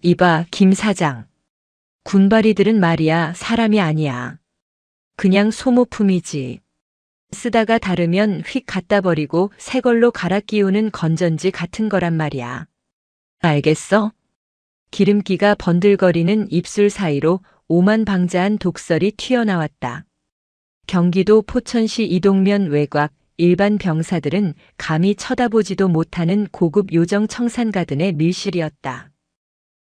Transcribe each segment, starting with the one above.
이봐, 김 사장. 군바리들은 말이야, 사람이 아니야. 그냥 소모품이지. 쓰다가 다르면 휙 갖다 버리고 새 걸로 갈아 끼우는 건전지 같은 거란 말이야. 알겠어? 기름기가 번들거리는 입술 사이로 오만방자한 독설이 튀어나왔다. 경기도 포천시 이동면 외곽 일반 병사들은 감히 쳐다보지도 못하는 고급 요정 청산가든의 밀실이었다.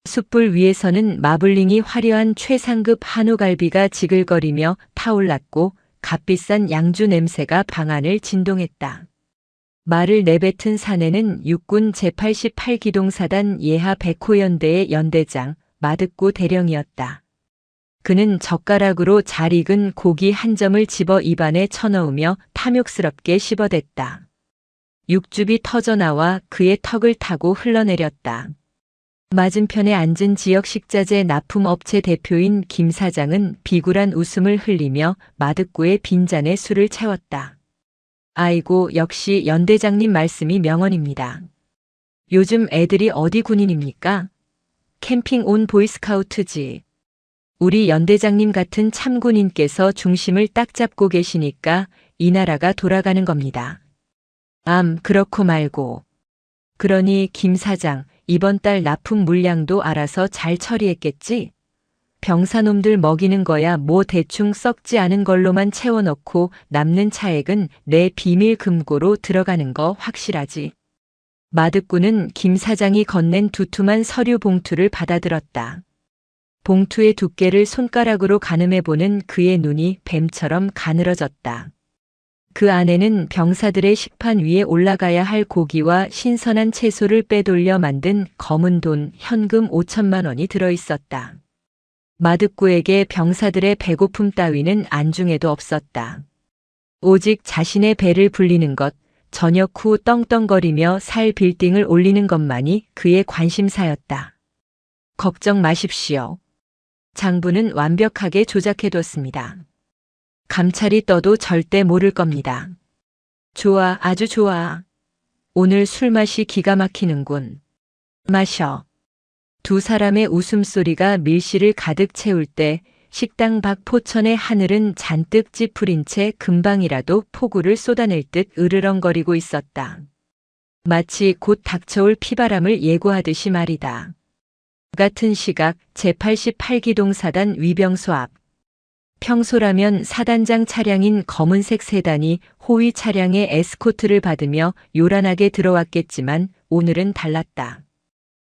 숯불 위에서는 마블링이 화려한 최상급 한우갈비가 지글거리며 타올랐고 값비싼 양주 냄새가 방안을 진동했다. 말을 내뱉은 사내는 육군 제88기동사단 예하 백호연대의 연대장 마득구 대령이었다. 그는 젓가락으로 잘 익은 고기 한 점을 집어 입안에 쳐넣으며 탐욕스럽게 씹어댔다. 육즙이 터져나와 그의 턱을 타고 흘러내렸다. 맞은편에 앉은 지역 식자재 납품업체 대표인 김 사장은 비굴한 웃음을 흘리며 마득구의 빈잔에 술을 채웠다. 아이고, 역시 연대장님 말씀이 명언입니다. 요즘 애들이 어디 군인입니까? 캠핑 온 보이스카우트지. 우리 연대장님 같은 참군인께서 중심을 딱 잡고 계시니까 이 나라가 돌아가는 겁니다. 그렇고 말고. 그러니 김 사장, 이번 달 납품 물량도 알아서 잘 처리했겠지? 병사놈들 먹이는 거야 뭐 대충 썩지 않은 걸로만 채워넣고 남는 차액은 내 비밀 금고로 들어가는 거 확실하지. 마득구는 김 사장이 건넨 두툼한 서류 봉투를 받아들었다. 봉투의 두께를 손가락으로 가늠해보는 그의 눈이 뱀처럼 가늘어졌다. 그 안에는 병사들의 식판 위에 올라가야 할 고기와 신선한 채소를 빼돌려 만든 검은 돈 현금 5천만 원이 들어있었다. 마득구에게 병사들의 배고픔 따위는 안중에도 없었다. 오직 자신의 배를 불리는 것, 저녁 후 떵떵거리며 살 빌딩을 올리는 것만이 그의 관심사였다. 걱정 마십시오. 장부는 완벽하게 조작해뒀습니다. 감찰이 떠도 절대 모를 겁니다. 좋아, 아주 좋아. 오늘 술맛이 기가 막히는군. 마셔. 두 사람의 웃음소리가 밀실을 가득 채울 때 식당 밖 포천의 하늘은 잔뜩 찌푸린 채 금방이라도 폭우를 쏟아낼 듯 으르렁거리고 있었다. 마치 곧 닥쳐올 피바람을 예고하듯이 말이다. 같은 시각 제88기동사단 위병소 앞. 평소라면 사단장 차량인 검은색 세단이 호위 차량의 에스코트를 받으며 요란하게 들어왔겠지만 오늘은 달랐다.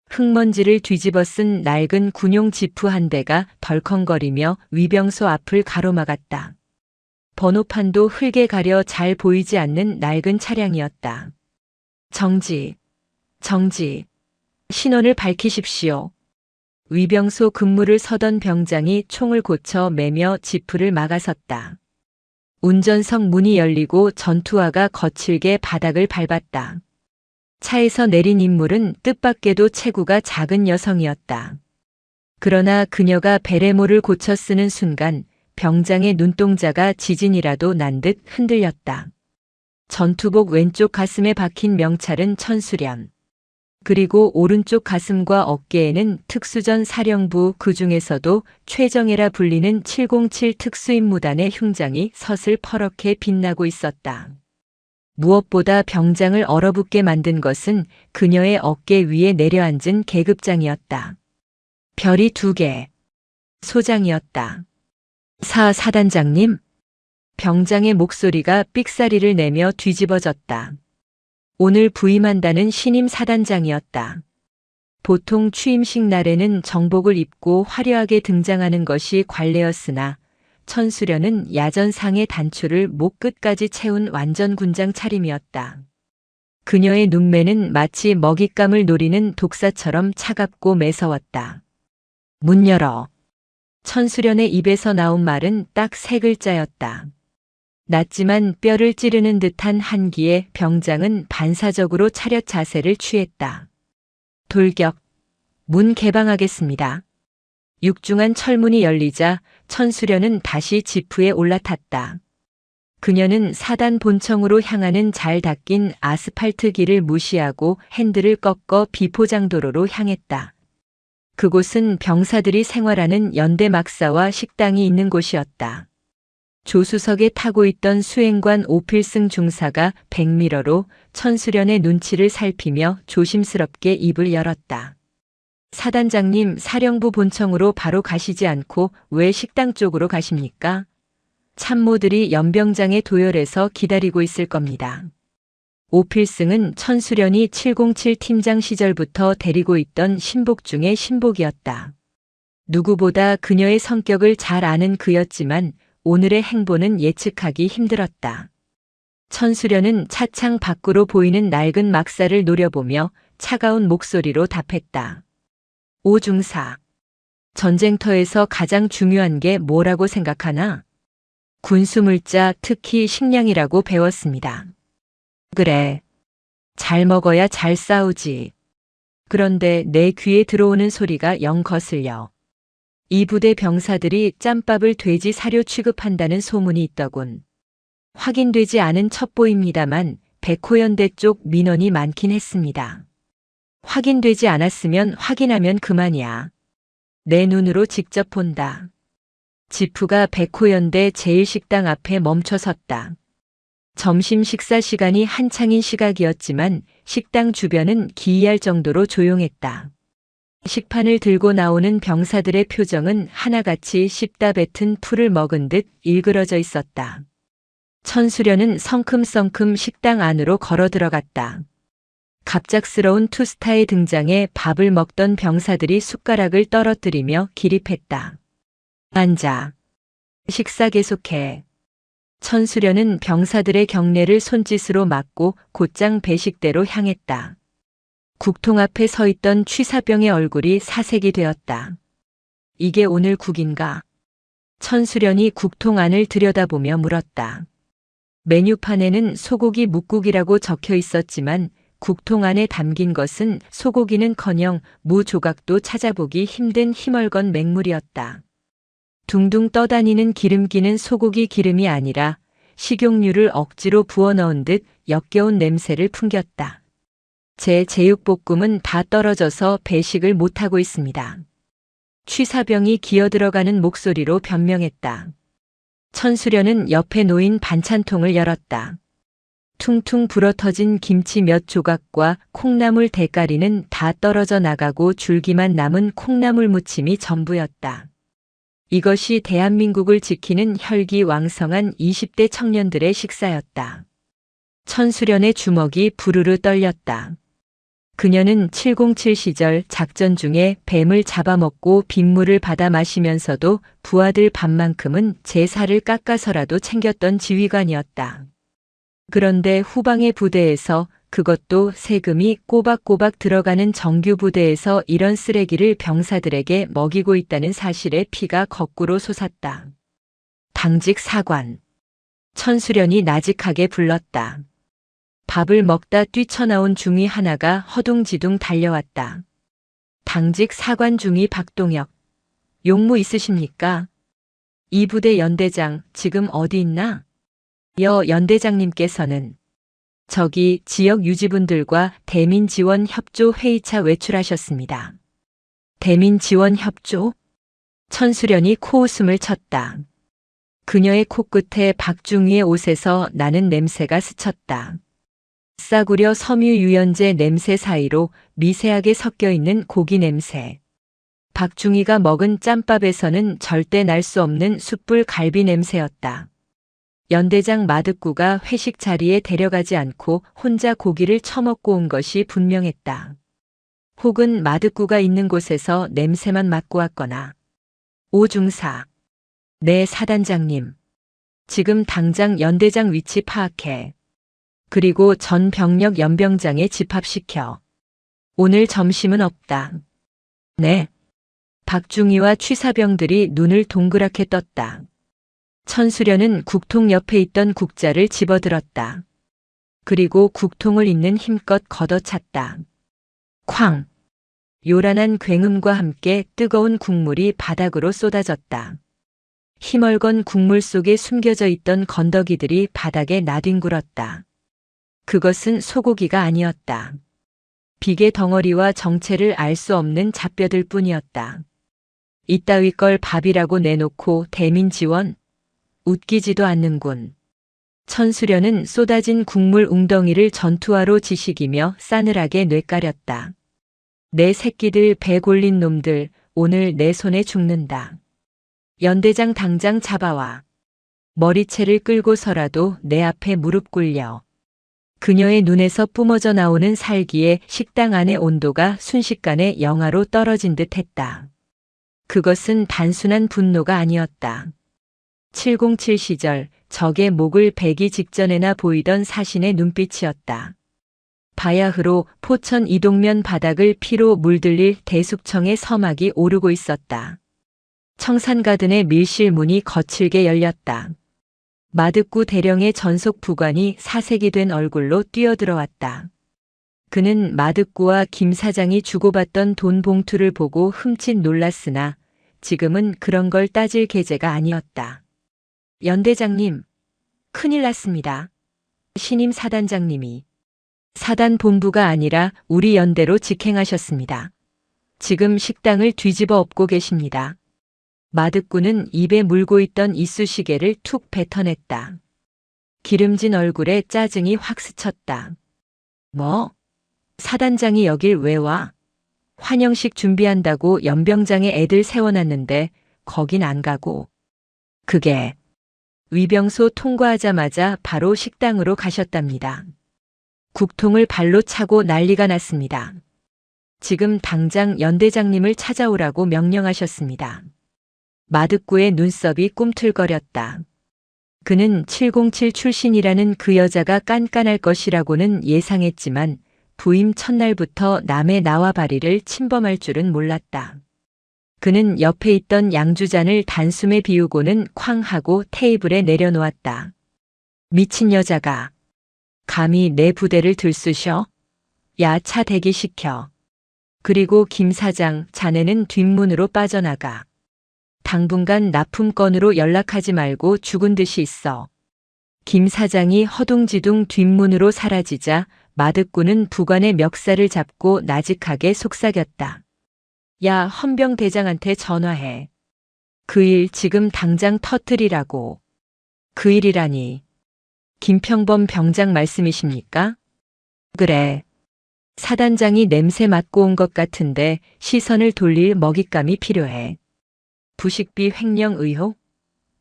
흙먼지를 뒤집어 쓴 낡은 군용 지프 한 대가 덜컹거리며 위병소 앞을 가로막았다. 번호판도 흙에 가려 잘 보이지 않는 낡은 차량이었다. 정지, 정지, 신원을 밝히십시오. 위병소 근무를 서던 병장이 총을 고쳐 매며 지프를 막아섰다. 운전석 문이 열리고 전투화가 거칠게 바닥을 밟았다. 차에서 내린 인물은 뜻밖에도 체구가 작은 여성이었다. 그러나 그녀가 베레모를 고쳐 쓰는 순간 병장의 눈동자가 지진이라도 난 듯 흔들렸다. 전투복 왼쪽 가슴에 박힌 명찰은 천수련. 그리고 오른쪽 가슴과 어깨에는 특수전 사령부 그 중에서도 최정예라 불리는 707 특수임무단의 흉장이 서슬퍼렇게 빛나고 있었다. 무엇보다 병장을 얼어붙게 만든 것은 그녀의 어깨 위에 내려앉은 계급장이었다. 별이 2개. 소장이었다. 사단장님? 병장의 목소리가 삑사리를 내며 뒤집어졌다. 오늘 부임한다는 신임 사단장이었다. 보통 취임식 날에는 정복을 입고 화려하게 등장하는 것이 관례였으나 천수련은 야전상의 단추를 목 끝까지 채운 완전 군장 차림이었다. 그녀의 눈매는 마치 먹잇감을 노리는 독사처럼 차갑고 매서웠다. 문 열어. 천수련의 입에서 나온 말은 딱 3글자였다. 낮지만 뼈를 찌르는 듯한 한기에 병장은 반사적으로 차렷 자세를 취했다. 돌격. 문 개방하겠습니다. 육중한 철문이 열리자 천수련은 다시 지프에 올라탔다. 그녀는 사단 본청으로 향하는 잘 닦인 아스팔트 길을 무시하고 핸들을 꺾어 비포장도로로 향했다. 그곳은 병사들이 생활하는 연대 막사와 식당이 있는 곳이었다. 조수석에 타고 있던 수행관 오필승 중사가 백미러로 천수련의 눈치를 살피며 조심스럽게 입을 열었다. 사단장님, 사령부 본청으로 바로 가시지 않고 왜 식당 쪽으로 가십니까? 참모들이 연병장에 도열해서 기다리고 있을 겁니다. 오필승은 천수련이 707 팀장 시절부터 데리고 있던 신복 중의 신복이었다. 누구보다 그녀의 성격을 잘 아는 그였지만 오늘의 행보는 예측하기 힘들었다. 천수련은 차창 밖으로 보이는 낡은 막사를 노려보며 차가운 목소리로 답했다. 오 중사, 전쟁터에서 가장 중요한 게 뭐라고 생각하나? 군수물자, 특히 식량이라고 배웠습니다. 그래. 잘 먹어야 잘 싸우지. 그런데 내 귀에 들어오는 소리가 영 거슬려. 이 부대 병사들이 짬밥을 돼지 사료 취급한다는 소문이 있더군. 확인되지 않은 첩보입니다만 백호연대 쪽 민원이 많긴 했습니다. 확인되지 않았으면 확인하면 그만이야. 내 눈으로 직접 본다. 지프가 백호연대 제1식당 앞에 멈춰 섰다. 점심 식사 시간이 한창인 시각이었지만 식당 주변은 기이할 정도로 조용했다. 식판을 들고 나오는 병사들의 표정은 하나같이 씹다 뱉은 풀을 먹은 듯 일그러져 있었다. 천수련은 성큼성큼 식당 안으로 걸어 들어갔다. 갑작스러운 투스타의 등장에 밥을 먹던 병사들이 숟가락을 떨어뜨리며 기립했다. 앉아. 식사 계속해. 천수련은 병사들의 경례를 손짓으로 막고 곧장 배식대로 향했다. 국통 앞에 서 있던 취사병의 얼굴이 사색이 되었다. 이게 오늘 국인가? 천수련이 국통 안을 들여다보며 물었다. 메뉴판에는 소고기 묵국이라고 적혀 있었지만 국통 안에 담긴 것은 소고기는커녕 무 조각도 찾아보기 힘든 희멀건 맹물이었다. 둥둥 떠다니는 기름기는 소고기 기름이 아니라 식용유를 억지로 부어넣은 듯 역겨운 냄새를 풍겼다. 제 제육볶음은 다 떨어져서 배식을 못하고 있습니다. 취사병이 기어들어가는 목소리로 변명했다. 천수련은 옆에 놓인 반찬통을 열었다. 퉁퉁 불어터진 김치 몇 조각과 콩나물 대가리는 다 떨어져 나가고 줄기만 남은 콩나물 무침이 전부였다. 이것이 대한민국을 지키는 혈기왕성한 20대 청년들의 식사였다. 천수련의 주먹이 부르르 떨렸다. 그녀는 707 시절 작전 중에 뱀을 잡아먹고 빗물을 받아 마시면서도 부하들 밥만큼은 제사를 깎아서라도 챙겼던 지휘관이었다. 그런데 후방의 부대에서, 그것도 세금이 꼬박꼬박 들어가는 정규 부대에서 이런 쓰레기를 병사들에게 먹이고 있다는 사실에 피가 거꾸로 솟았다. 당직 사관. 천수련이 나직하게 불렀다. 밥을 먹다 뛰쳐나온 중위 하나가 허둥지둥 달려왔다. 당직 사관 중위 박동혁. 용무 있으십니까? 이 부대 연대장 지금 어디 있나? 연대장님께서는 저기 지역 유지분들과 대민지원협조 회의차 외출하셨습니다. 대민지원협조? 천수련이 코웃음을 쳤다. 그녀의 코끝에 박중희의 옷에서 나는 냄새가 스쳤다. 싸구려 섬유 유연제 냄새 사이로 미세하게 섞여 있는 고기 냄새. 박중희가 먹은 짬밥에서는 절대 날 수 없는 숯불 갈비 냄새였다. 연대장 마득구가 회식 자리에 데려가지 않고 혼자 고기를 처먹고 온 것이 분명했다. 혹은 마득구가 있는 곳에서 냄새만 맡고 왔거나. 오중사. 네, 사단장님. 지금 당장 연대장 위치 파악해. 그리고 전 병력 연병장에 집합시켜. 오늘 점심은 없다. 네. 박중희와 취사병들이 눈을 동그랗게 떴다. 천수련은 국통 옆에 있던 국자를 집어들었다. 그리고 국통을 있는 힘껏 걷어찼다. 쾅! 요란한 굉음과 함께 뜨거운 국물이 바닥으로 쏟아졌다. 희멀건 국물 속에 숨겨져 있던 건더기들이 바닥에 나뒹굴었다. 그것은 소고기가 아니었다. 비계 덩어리와 정체를 알 수 없는 잣뼈들 뿐이었다. 이따위 걸 밥이라고 내놓고 대민 지원? 웃기지도 않는군. 천수련은 쏟아진 국물 웅덩이를 전투화로 지식이며 싸늘하게 뇌까렸다. 내 새끼들 배 골린 놈들 오늘 내 손에 죽는다. 연대장 당장 잡아와. 머리채를 끌고서라도 내 앞에 무릎 꿇려. 그녀의 눈에서 뿜어져 나오는 살기에 식당 안의 온도가 순식간에 영하로 떨어진 듯 했다. 그것은 단순한 분노가 아니었다. 707 시절 적의 목을 베기 직전에나 보이던 사신의 눈빛이었다. 바야흐로 포천 이동면 바닥을 피로 물들릴 대숙청의 서막이 오르고 있었다. 청산가든의 밀실문이 거칠게 열렸다. 마득구 대령의 전속 부관이 사색이 된 얼굴로 뛰어들어왔다. 그는 마득구와 김 사장이 주고받던 돈 봉투를 보고 흠칫 놀랐으나 지금은 그런 걸 따질 계제가 아니었다. 연대장님, 큰일 났습니다. 신임 사단장님이 사단 본부가 아니라 우리 연대로 직행하셨습니다. 지금 식당을 뒤집어 엎고 계십니다. 마득구는 입에 물고 있던 이쑤시개를 툭 뱉어냈다. 기름진 얼굴에 짜증이 확 스쳤다. 뭐? 사단장이 여길 왜 와? 환영식 준비한다고 연병장에 애들 세워놨는데 거긴 안 가고. 그게 위병소 통과하자마자 바로 식당으로 가셨답니다. 국통을 발로 차고 난리가 났습니다. 지금 당장 연대장님을 찾아오라고 명령하셨습니다. 마득구의 눈썹이 꿈틀거렸다. 그는 707 출신이라는 그 여자가 깐깐할 것이라고는 예상했지만 부임 첫날부터 남의 나와바리를 침범할 줄은 몰랐다. 그는 옆에 있던 양주잔을 단숨에 비우고는 쾅 하고 테이블에 내려놓았다. 미친 여자가 감히 내 부대를 들쑤셔? 야, 차 대기시켜. 그리고 김 사장, 자네는 뒷문으로 빠져나가. 당분간 납품건으로 연락하지 말고 죽은 듯이 있어. 김 사장이 허둥지둥 뒷문으로 사라지자 마득구는 부관의 멱살을 잡고 나직하게 속삭였다. 야, 헌병 대장한테 전화해. 그 일 지금 당장 터뜨리라고. 그 일이라니. 김평범 병장 말씀이십니까? 그래. 사단장이 냄새 맡고 온 것 같은데 시선을 돌릴 먹잇감이 필요해. 부식비 횡령 의혹?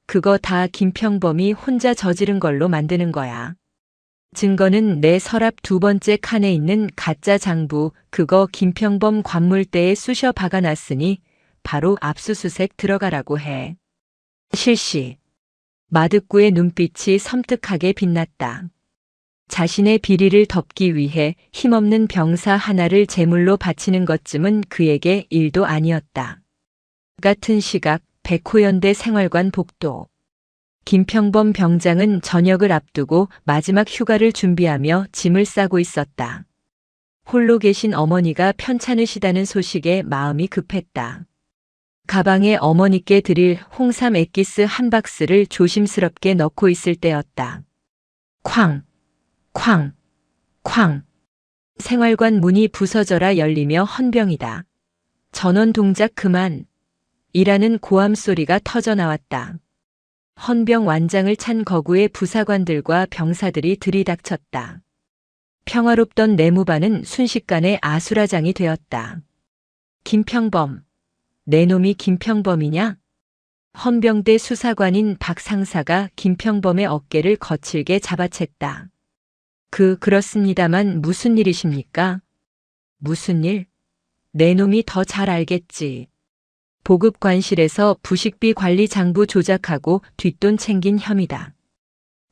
그거 다 김평범이 혼자 저지른 걸로 만드는 거야. 증거는 내 서랍 2번째 칸에 있는 가짜 장부, 그거 김평범 관물대에 쑤셔 박아놨으니 바로 압수수색 들어가라고 해. 실시. 마득구의 눈빛이 섬뜩하게 빛났다. 자신의 비리를 덮기 위해 힘없는 병사 하나를 제물로 바치는 것쯤은 그에게 일도 아니었다. 같은 시각 백호연대 생활관 복도. 김평범 병장은 저녁을 앞두고 마지막 휴가를 준비하며 짐을 싸고 있었다. 홀로 계신 어머니가 편찮으시다는 소식에 마음이 급했다. 가방에 어머니께 드릴 홍삼 액기스 한 박스를 조심스럽게 넣고 있을 때였다. 쾅! 쾅! 쾅! 생활관 문이 부서져라 열리며 헌병이다. 전원 동작 그만! 이라는 고함 소리가 터져 나왔다. 헌병 완장을 찬 거구의 부사관들과 병사들이 들이닥쳤다. 평화롭던 내무반은 순식간에 아수라장이 되었다. 김평범, 내 놈이 김평범이냐? 헌병대 수사관인 박 상사가 김평범의 어깨를 거칠게 잡아챘다. 그렇습니다만 무슨 일이십니까? 무슨 일? 내 놈이 더 잘 알겠지. 보급관실에서 부식비 관리 장부 조작하고 뒷돈 챙긴 혐의다.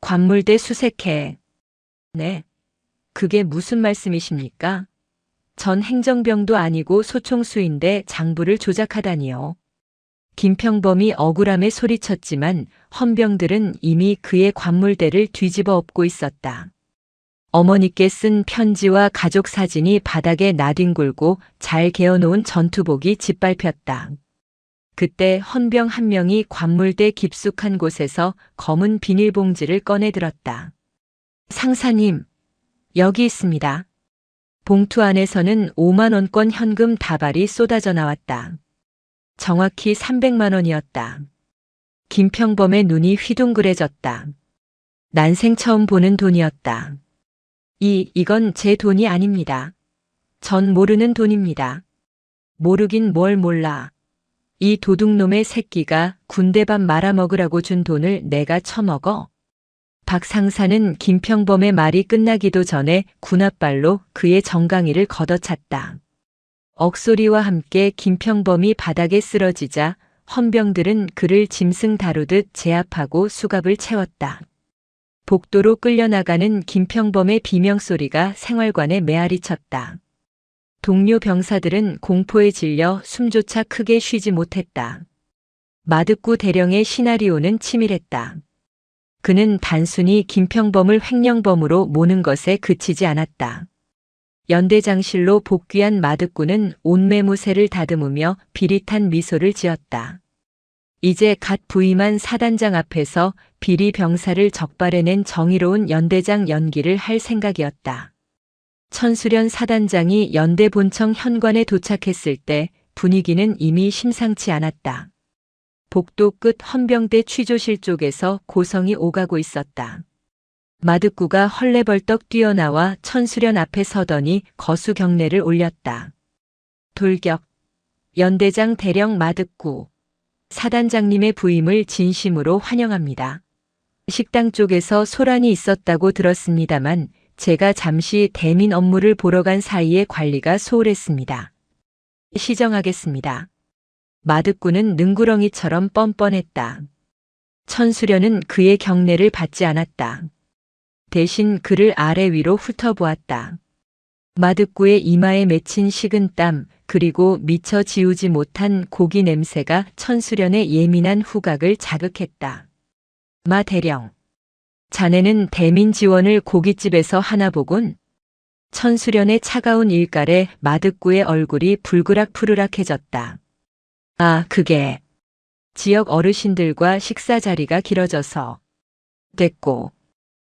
관물대 수색해. 네. 그게 무슨 말씀이십니까? 전 행정병도 아니고 소총수인데 장부를 조작하다니요. 김평범이 억울함에 소리쳤지만 헌병들은 이미 그의 관물대를 뒤집어 엎고 있었다. 어머니께 쓴 편지와 가족 사진이 바닥에 나뒹굴고 잘 개어놓은 전투복이 짓밟혔다. 그때 헌병 한 명이 관물대 깊숙한 곳에서 검은 비닐봉지를 꺼내 들었다. 상사님, 여기 있습니다. 봉투 안에서는 5만 원권 현금 다발이 쏟아져 나왔다. 정확히 300만 원이었다. 김평범의 눈이 휘둥그레졌다. 난생 처음 보는 돈이었다. 이건 제 돈이 아닙니다. 전 모르는 돈입니다. 모르긴 뭘 몰라. 이 도둑놈의 새끼가 군대밥 말아먹으라고 준 돈을 내가 처먹어? 박 상사는 김평범의 말이 끝나기도 전에 군홧발로 그의 정강이를 걷어찼다. 억소리와 함께 김평범이 바닥에 쓰러지자 헌병들은 그를 짐승 다루듯 제압하고 수갑을 채웠다. 복도로 끌려나가는 김평범의 비명소리가 생활관에 메아리쳤다. 동료 병사들은 공포에 질려 숨조차 크게 쉬지 못했다. 마득구 대령의 시나리오는 치밀했다. 그는 단순히 김평범을 횡령범으로 모는 것에 그치지 않았다. 연대장실로 복귀한 마득구는 온매무새를 다듬으며 비릿한 미소를 지었다. 이제 갓 부임한 사단장 앞에서 비리 병사를 적발해낸 정의로운 연대장 연기를 할 생각이었다. 천수련 사단장이 연대 본청 현관에 도착했을 때 분위기는 이미 심상치 않았다. 복도 끝 헌병대 취조실 쪽에서 고성이 오가고 있었다. 마득구가 헐레벌떡 뛰어나와 천수련 앞에 서더니 거수 경례를 올렸다. 돌격. 연대장 대령 마득구. 사단장님의 부임을 진심으로 환영합니다. 식당 쪽에서 소란이 있었다고 들었습니다만 제가 잠시 대민 업무를 보러 간 사이에 관리가 소홀했습니다. 시정하겠습니다. 마득구는 능구렁이처럼 뻔뻔했다. 천수련은 그의 경례를 받지 않았다. 대신 그를 아래 위로 훑어보았다. 마득구의 이마에 맺힌 식은땀 그리고 미처 지우지 못한 고기 냄새가 천수련의 예민한 후각을 자극했다. 마 대령. 자네는 대민 지원을 고깃집에서 하나 보군. 천수련의 차가운 일깔에 마득구의 얼굴이 불그락푸르락해졌다. 아, 그게 지역 어르신들과 식사 자리가 길어져서 됐고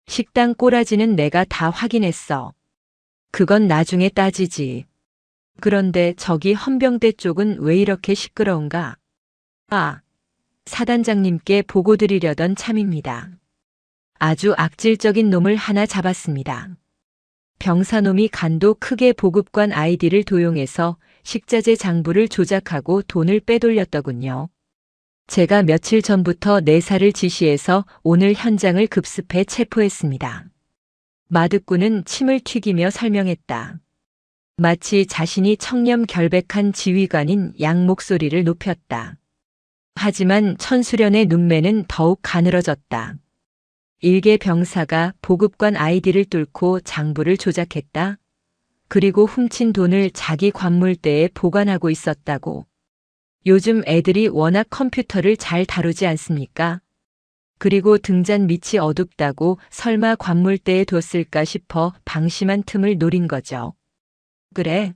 식당 꼬라지는 내가 다 확인했어. 그건 나중에 따지지. 그런데 저기 헌병대 쪽은 왜 이렇게 시끄러운가? 아, 사단장님께 보고드리려던 참입니다. 아주 악질적인 놈을 하나 잡았습니다. 병사놈이 간도 크게 보급관 아이디를 도용해서 식자재 장부를 조작하고 돈을 빼돌렸더군요. 제가 며칠 전부터 내사를 지시해서 오늘 현장을 급습해 체포했습니다. 마득구는 침을 튀기며 설명했다. 마치 자신이 청렴결백한 지휘관인 양 목소리를 높였다. 하지만 천수련의 눈매는 더욱 가늘어졌다. 일개 병사가 보급관 아이디를 뚫고 장부를 조작했다. 그리고 훔친 돈을 자기 관물대에 보관하고 있었다고. 요즘 애들이 워낙 컴퓨터를 잘 다루지 않습니까? 그리고 등잔 밑이 어둡다고 설마 관물대에 뒀을까 싶어 방심한 틈을 노린 거죠. 그래.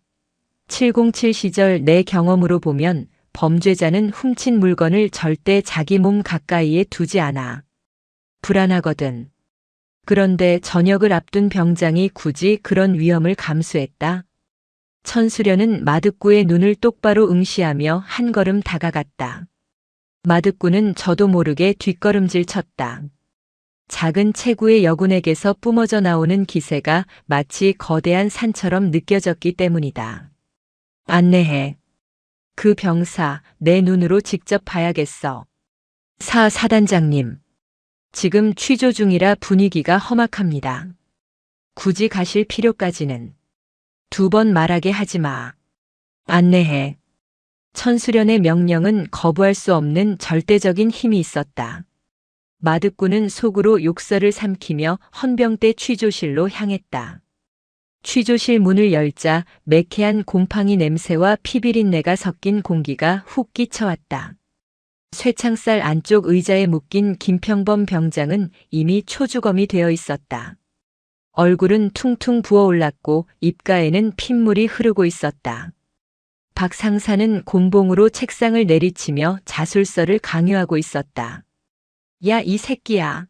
707 시절 내 경험으로 보면 범죄자는 훔친 물건을 절대 자기 몸 가까이에 두지 않아. 불안하거든. 그런데 저녁을 앞둔 병장이 굳이 그런 위험을 감수했다. 천수련은 마득구의 눈을 똑바로 응시하며 한 걸음 다가갔다. 마득구는 저도 모르게 뒷걸음질 쳤다. 작은 체구의 여군에게서 뿜어져 나오는 기세가 마치 거대한 산처럼 느껴졌기 때문이다. 안내해. 그 병사 내 눈으로 직접 봐야겠어. 사단장님. 지금 취조 중이라 분위기가 험악합니다. 굳이 가실 필요까지는. 2번 말하게 하지 마. 안내해. 천수련의 명령은 거부할 수 없는 절대적인 힘이 있었다. 마득구는 속으로 욕설을 삼키며 헌병대 취조실로 향했다. 취조실 문을 열자 매캐한 곰팡이 냄새와 피비린내가 섞인 공기가 훅 끼쳐왔다. 쇠창살 안쪽 의자에 묶인 김평범 병장은 이미 초주검이 되어 있었다. 얼굴은 퉁퉁 부어올랐고 입가에는 핏물이 흐르고 있었다. 박 상사는 곤봉으로 책상을 내리치며 자술서를 강요하고 있었다. 야, 이 새끼야.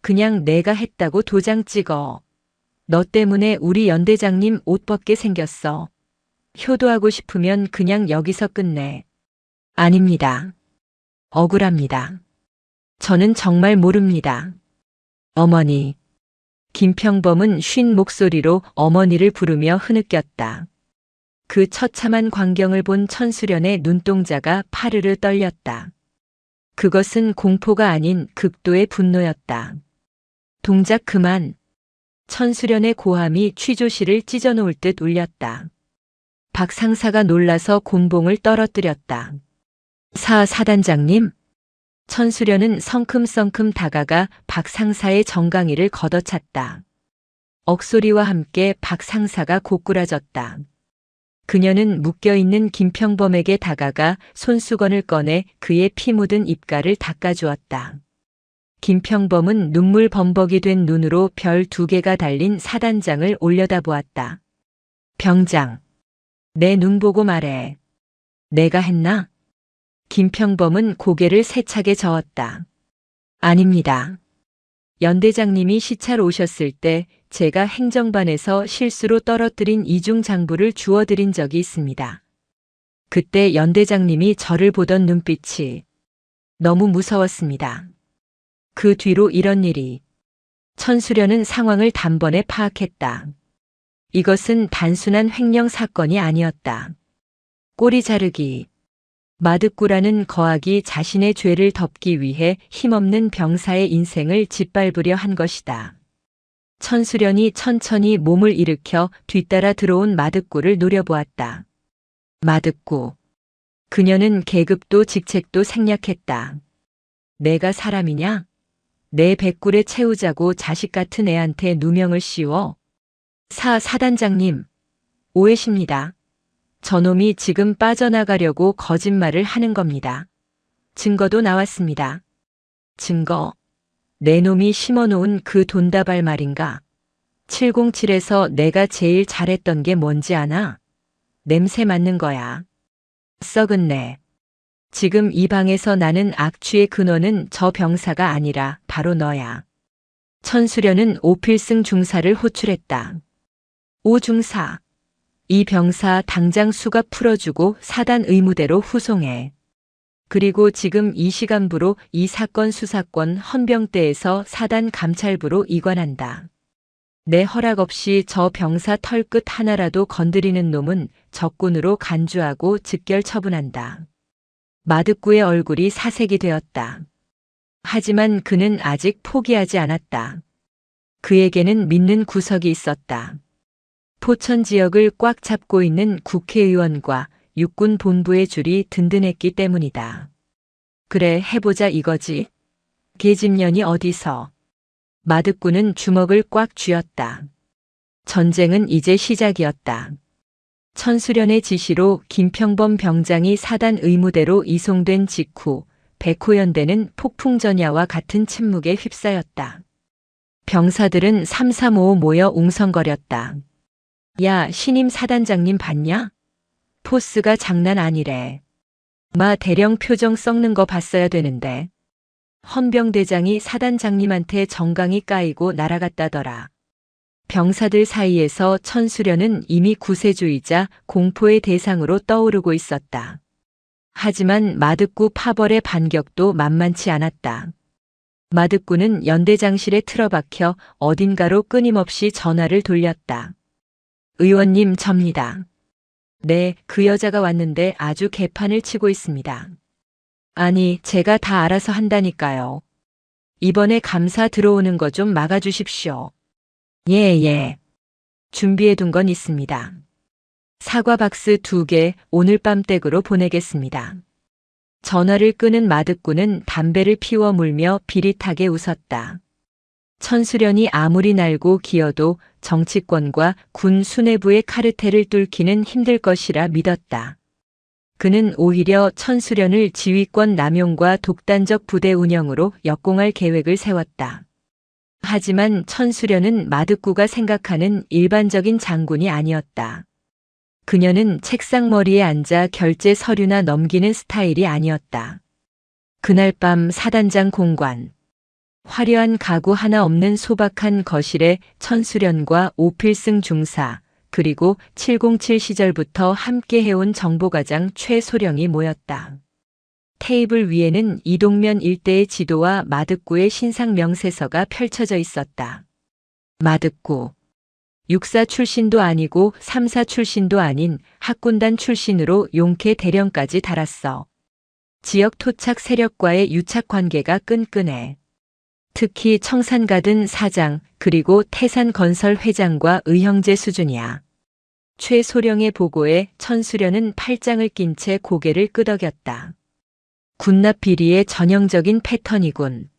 그냥 내가 했다고 도장 찍어. 너 때문에 우리 연대장님 옷 벗게 생겼어. 효도하고 싶으면 그냥 여기서 끝내. 아닙니다. 억울합니다. 저는 정말 모릅니다. 어머니. 김평범은 쉰 목소리로 어머니를 부르며 흐느꼈다. 그 처참한 광경을 본 천수련의 눈동자가 파르르 떨렸다. 그것은 공포가 아닌 극도의 분노였다. 동작 그만. 천수련의 고함이 취조실을 찢어놓을 듯 울렸다. 박 상사가 놀라서 곤봉을 떨어뜨렸다. 사단장님? 천수련은 성큼성큼 다가가 박 상사의 정강이를 걷어찼다. 억소리와 함께 박 상사가 고꾸라졌다. 그녀는 묶여있는 김평범에게 다가가 손수건을 꺼내 그의 피 묻은 입가를 닦아주었다. 김평범은 눈물 범벅이 된 눈으로 별 2개가 달린 사단장을 올려다보았다. 병장. 내 눈 보고 말해. 내가 했나? 김평범은 고개를 세차게 저었다. 아닙니다. 연대장님이 시찰 오셨을 때 제가 행정반에서 실수로 떨어뜨린 이중 장부를 주워드린 적이 있습니다. 그때 연대장님이 저를 보던 눈빛이 너무 무서웠습니다. 그 뒤로 이런 일이. 천수련은 상황을 단번에 파악했다. 이것은 단순한 횡령 사건이 아니었다. 꼬리 자르기. 마득구라는 거악이 자신의 죄를 덮기 위해 힘없는 병사의 인생을 짓밟으려 한 것이다. 천수련이 천천히 몸을 일으켜 뒤따라 들어온 마득구를 노려보았다. 마득구. 그녀는 계급도 직책도 생략했다. 내가 사람이냐? 내 백굴에 채우자고 자식 같은 애한테 누명을 씌워? 사단장님. 오해십니다. 저놈이 지금 빠져나가려고 거짓말을 하는 겁니다. 증거도 나왔습니다. 증거. 내 놈이 심어놓은 그 돈다발 말인가? 707에서 내가 제일 잘했던 게 뭔지 아나? 냄새 맡는 거야. 썩은 내. 지금 이 방에서 나는 악취의 근원은 저 병사가 아니라 바로 너야. 천수련은 오필승 중사를 호출했다. 오 중사. 이 병사 당장 수갑 풀어주고 사단 의무대로 후송해. 그리고 지금 이 시간부로 이 사건 수사권 헌병대에서 사단 감찰부로 이관한다. 내 허락 없이 저 병사 털끝 하나라도 건드리는 놈은 적군으로 간주하고 즉결 처분한다. 마득구의 얼굴이 사색이 되었다. 하지만 그는 아직 포기하지 않았다. 그에게는 믿는 구석이 있었다. 포천 지역을 꽉 잡고 있는 국회의원과 육군 본부의 줄이 든든했기 때문이다. 그래, 해보자 이거지. 계집년이 어디서? 마득구는 주먹을 꽉 쥐었다. 전쟁은 이제 시작이었다. 천수련의 지시로 김평범 병장이 사단 의무대로 이송된 직후 백호연대는 폭풍전야와 같은 침묵에 휩싸였다. 병사들은 삼삼오오 모여 웅성거렸다. 야, 신임 사단장님 봤냐? 포스가 장난 아니래. 마 대령 표정 썩는 거 봤어야 되는데. 헌병대장이 사단장님한테 정강이 까이고 날아갔다더라. 병사들 사이에서 천수련은 이미 구세주이자 공포의 대상으로 떠오르고 있었다. 하지만 마득구 파벌의 반격도 만만치 않았다. 마득구는 연대장실에 틀어박혀 어딘가로 끊임없이 전화를 돌렸다. 의원님, 접니다. 네, 그 여자가 왔는데 아주 개판을 치고 있습니다. 아니, 제가 다 알아서 한다니까요. 이번에 감사 들어오는 거 좀 막아주십시오. 예. 준비해둔 건 있습니다. 사과 박스 2개 오늘 밤 댁으로 보내겠습니다. 전화를 끄는 마득구는 담배를 피워 물며 비릿하게 웃었다. 천수련이 아무리 날고 기어도 정치권과 군 수뇌부의 카르텔을 뚫기는 힘들 것이라 믿었다. 그는 오히려 천수련을 지휘권 남용과 독단적 부대 운영으로 역공할 계획을 세웠다. 하지만 천수련은 마득구가 생각하는 일반적인 장군이 아니었다. 그녀는 책상머리에 앉아 결제 서류나 넘기는 스타일이 아니었다. 그날 밤 사단장 공관. 화려한 가구 하나 없는 소박한 거실에 천수련과 오필승 중사, 그리고 707 시절부터 함께 해온 정보과장 최소령이 모였다. 테이블 위에는 이동면 일대의 지도와 마득구의 신상 명세서가 펼쳐져 있었다. 마득구. 육사 출신도 아니고 삼사 출신도 아닌 학군단 출신으로 용케 대령까지 달았어. 지역 토착 세력과의 유착 관계가 끈끈해. 특히 청산가든 사장 그리고 태산건설 회장과 의형제 수준이야. 최소령의 보고에 천수련은 팔짱을 낀 채 고개를 끄덕였다. 군납 비리의 전형적인 패턴이군.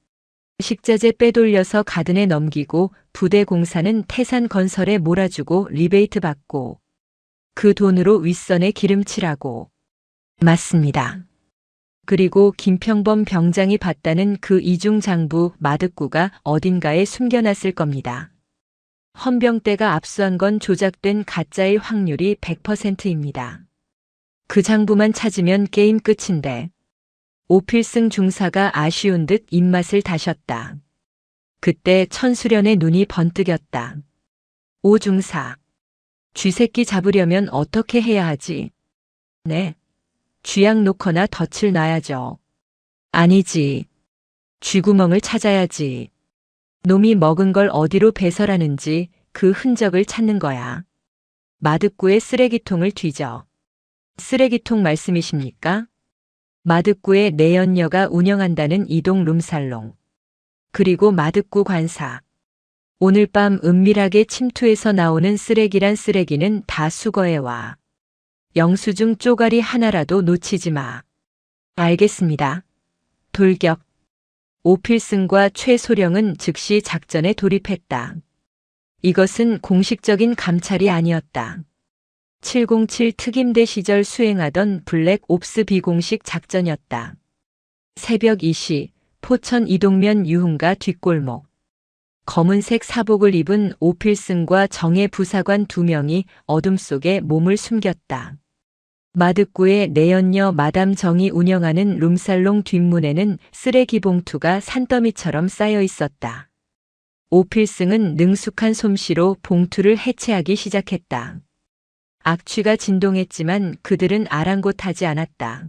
식자재 빼돌려서 가든에 넘기고 부대 공사는 태산건설에 몰아주고 리베이트 받고 그 돈으로 윗선에 기름칠하고. 맞습니다. 그리고 김평범 병장이 봤다는 그 이중장부 마득구가 어딘가에 숨겨놨을 겁니다. 헌병대가 압수한 건 조작된 가짜일 확률이 100%입니다. 그 장부만 찾으면 게임 끝인데. 오필승 중사가 아쉬운 듯 입맛을 다셨다. 그때 천수련의 눈이 번뜩였다. 오 중사. 쥐새끼 잡으려면 어떻게 해야 하지? 네. 쥐약 놓거나 덫을 놔야죠. 아니지. 쥐구멍을 찾아야지. 놈이 먹은 걸 어디로 배설하는지 그 흔적을 찾는 거야. 마득구의 쓰레기통을 뒤져. 쓰레기통 말씀이십니까? 마득구의 내연녀가 운영한다는 이동 룸살롱. 그리고 마득구 관사. 오늘 밤 은밀하게 침투해서 나오는 쓰레기란 쓰레기는 다 수거해와. 영수증 쪼가리 하나라도 놓치지 마. 알겠습니다. 돌격. 오필승과 최소령은 즉시 작전에 돌입했다. 이것은 공식적인 감찰이 아니었다. 707 특임대 시절 수행하던 블랙 옵스 비공식 작전이었다. 새벽 2시 포천 이동면 유흥가 뒷골목. 검은색 사복을 입은 오필승과 정예 부사관 2명이 어둠 속에 몸을 숨겼다. 마득구의 내연녀 마담 정이 운영하는 룸살롱 뒷문에는 쓰레기 봉투가 산더미처럼 쌓여 있었다. 오필승은 능숙한 솜씨로 봉투를 해체하기 시작했다. 악취가 진동했지만 그들은 아랑곳하지 않았다.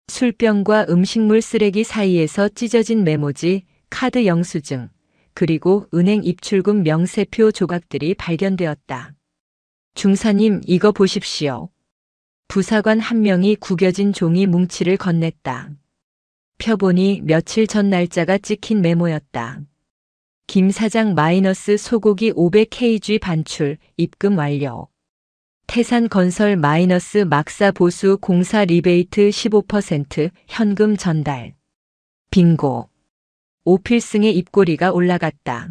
술병과 음식물 쓰레기 사이에서 찢어진 메모지, 카드 영수증, 그리고 은행 입출금 명세표 조각들이 발견되었다. 중사님, 이거 보십시오. 부사관 한 명이 구겨진 종이 뭉치를 건넸다. 펴보니 며칠 전 날짜가 찍힌 메모였다. 김 사장 마이너스 소고기 500kg 반출, 입금 완료. 태산건설 마이너스 막사 보수 공사 리베이트 15% 현금 전달. 빙고. 오필승의 입꼬리가 올라갔다.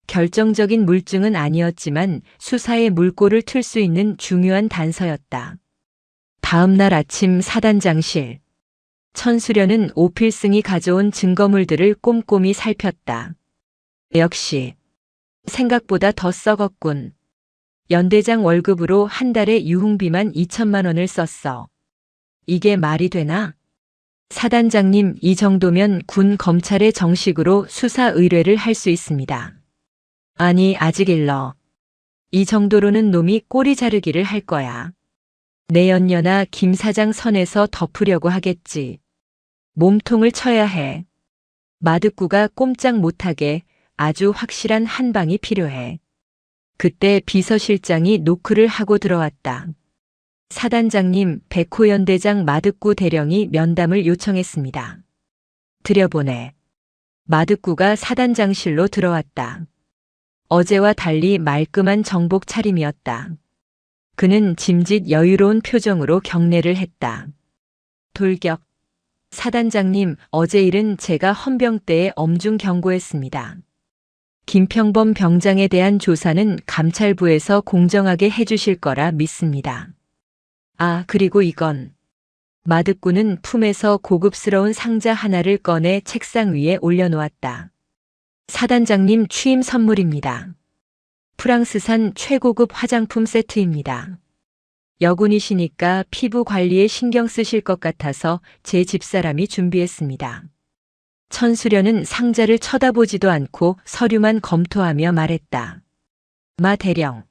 결정적인 물증은 아니었지만 수사의 물꼬를 틀 수 있는 중요한 단서였다. 다음 날 아침 사단장실. 천수련은 오필승이 가져온 증거물들을 꼼꼼히 살폈다. 역시 생각보다 더 썩었군. 연대장 월급으로 한 달에 유흥비만 2천만 원을 썼어. 이게 말이 되나? 사단장님, 이 정도면 군 검찰에 정식으로 수사 의뢰를 할 수 있습니다. 아니, 아직 일러. 이 정도로는 놈이 꼬리 자르기를 할 거야. 내연녀나 김 사장 선에서 덮으려고 하겠지. 몸통을 쳐야 해. 마득구가 꼼짝 못하게 아주 확실한 한 방이 필요해. 그때 비서실장이 노크를 하고 들어왔다. 사단장님, 백호연대장 마득구 대령이 면담을 요청했습니다. 들여보내. 마득구가 사단장실로 들어왔다. 어제와 달리 말끔한 정복 차림이었다. 그는 짐짓 여유로운 표정으로 경례를 했다. 돌격. 사단장님, 어제 일은 제가 헌병대에 엄중 경고했습니다. 김평범 병장에 대한 조사는 감찰부에서 공정하게 해주실 거라 믿습니다. 아, 그리고 이건. 마득구는 품에서 고급스러운 상자 하나를 꺼내 책상 위에 올려놓았다. 사단장님 취임 선물입니다. 프랑스산 최고급 화장품 세트입니다. 여군이시니까 피부 관리에 신경 쓰실 것 같아서 제 집사람이 준비했습니다. 천수련은 상자를 쳐다보지도 않고 서류만 검토하며 말했다. 마 대령.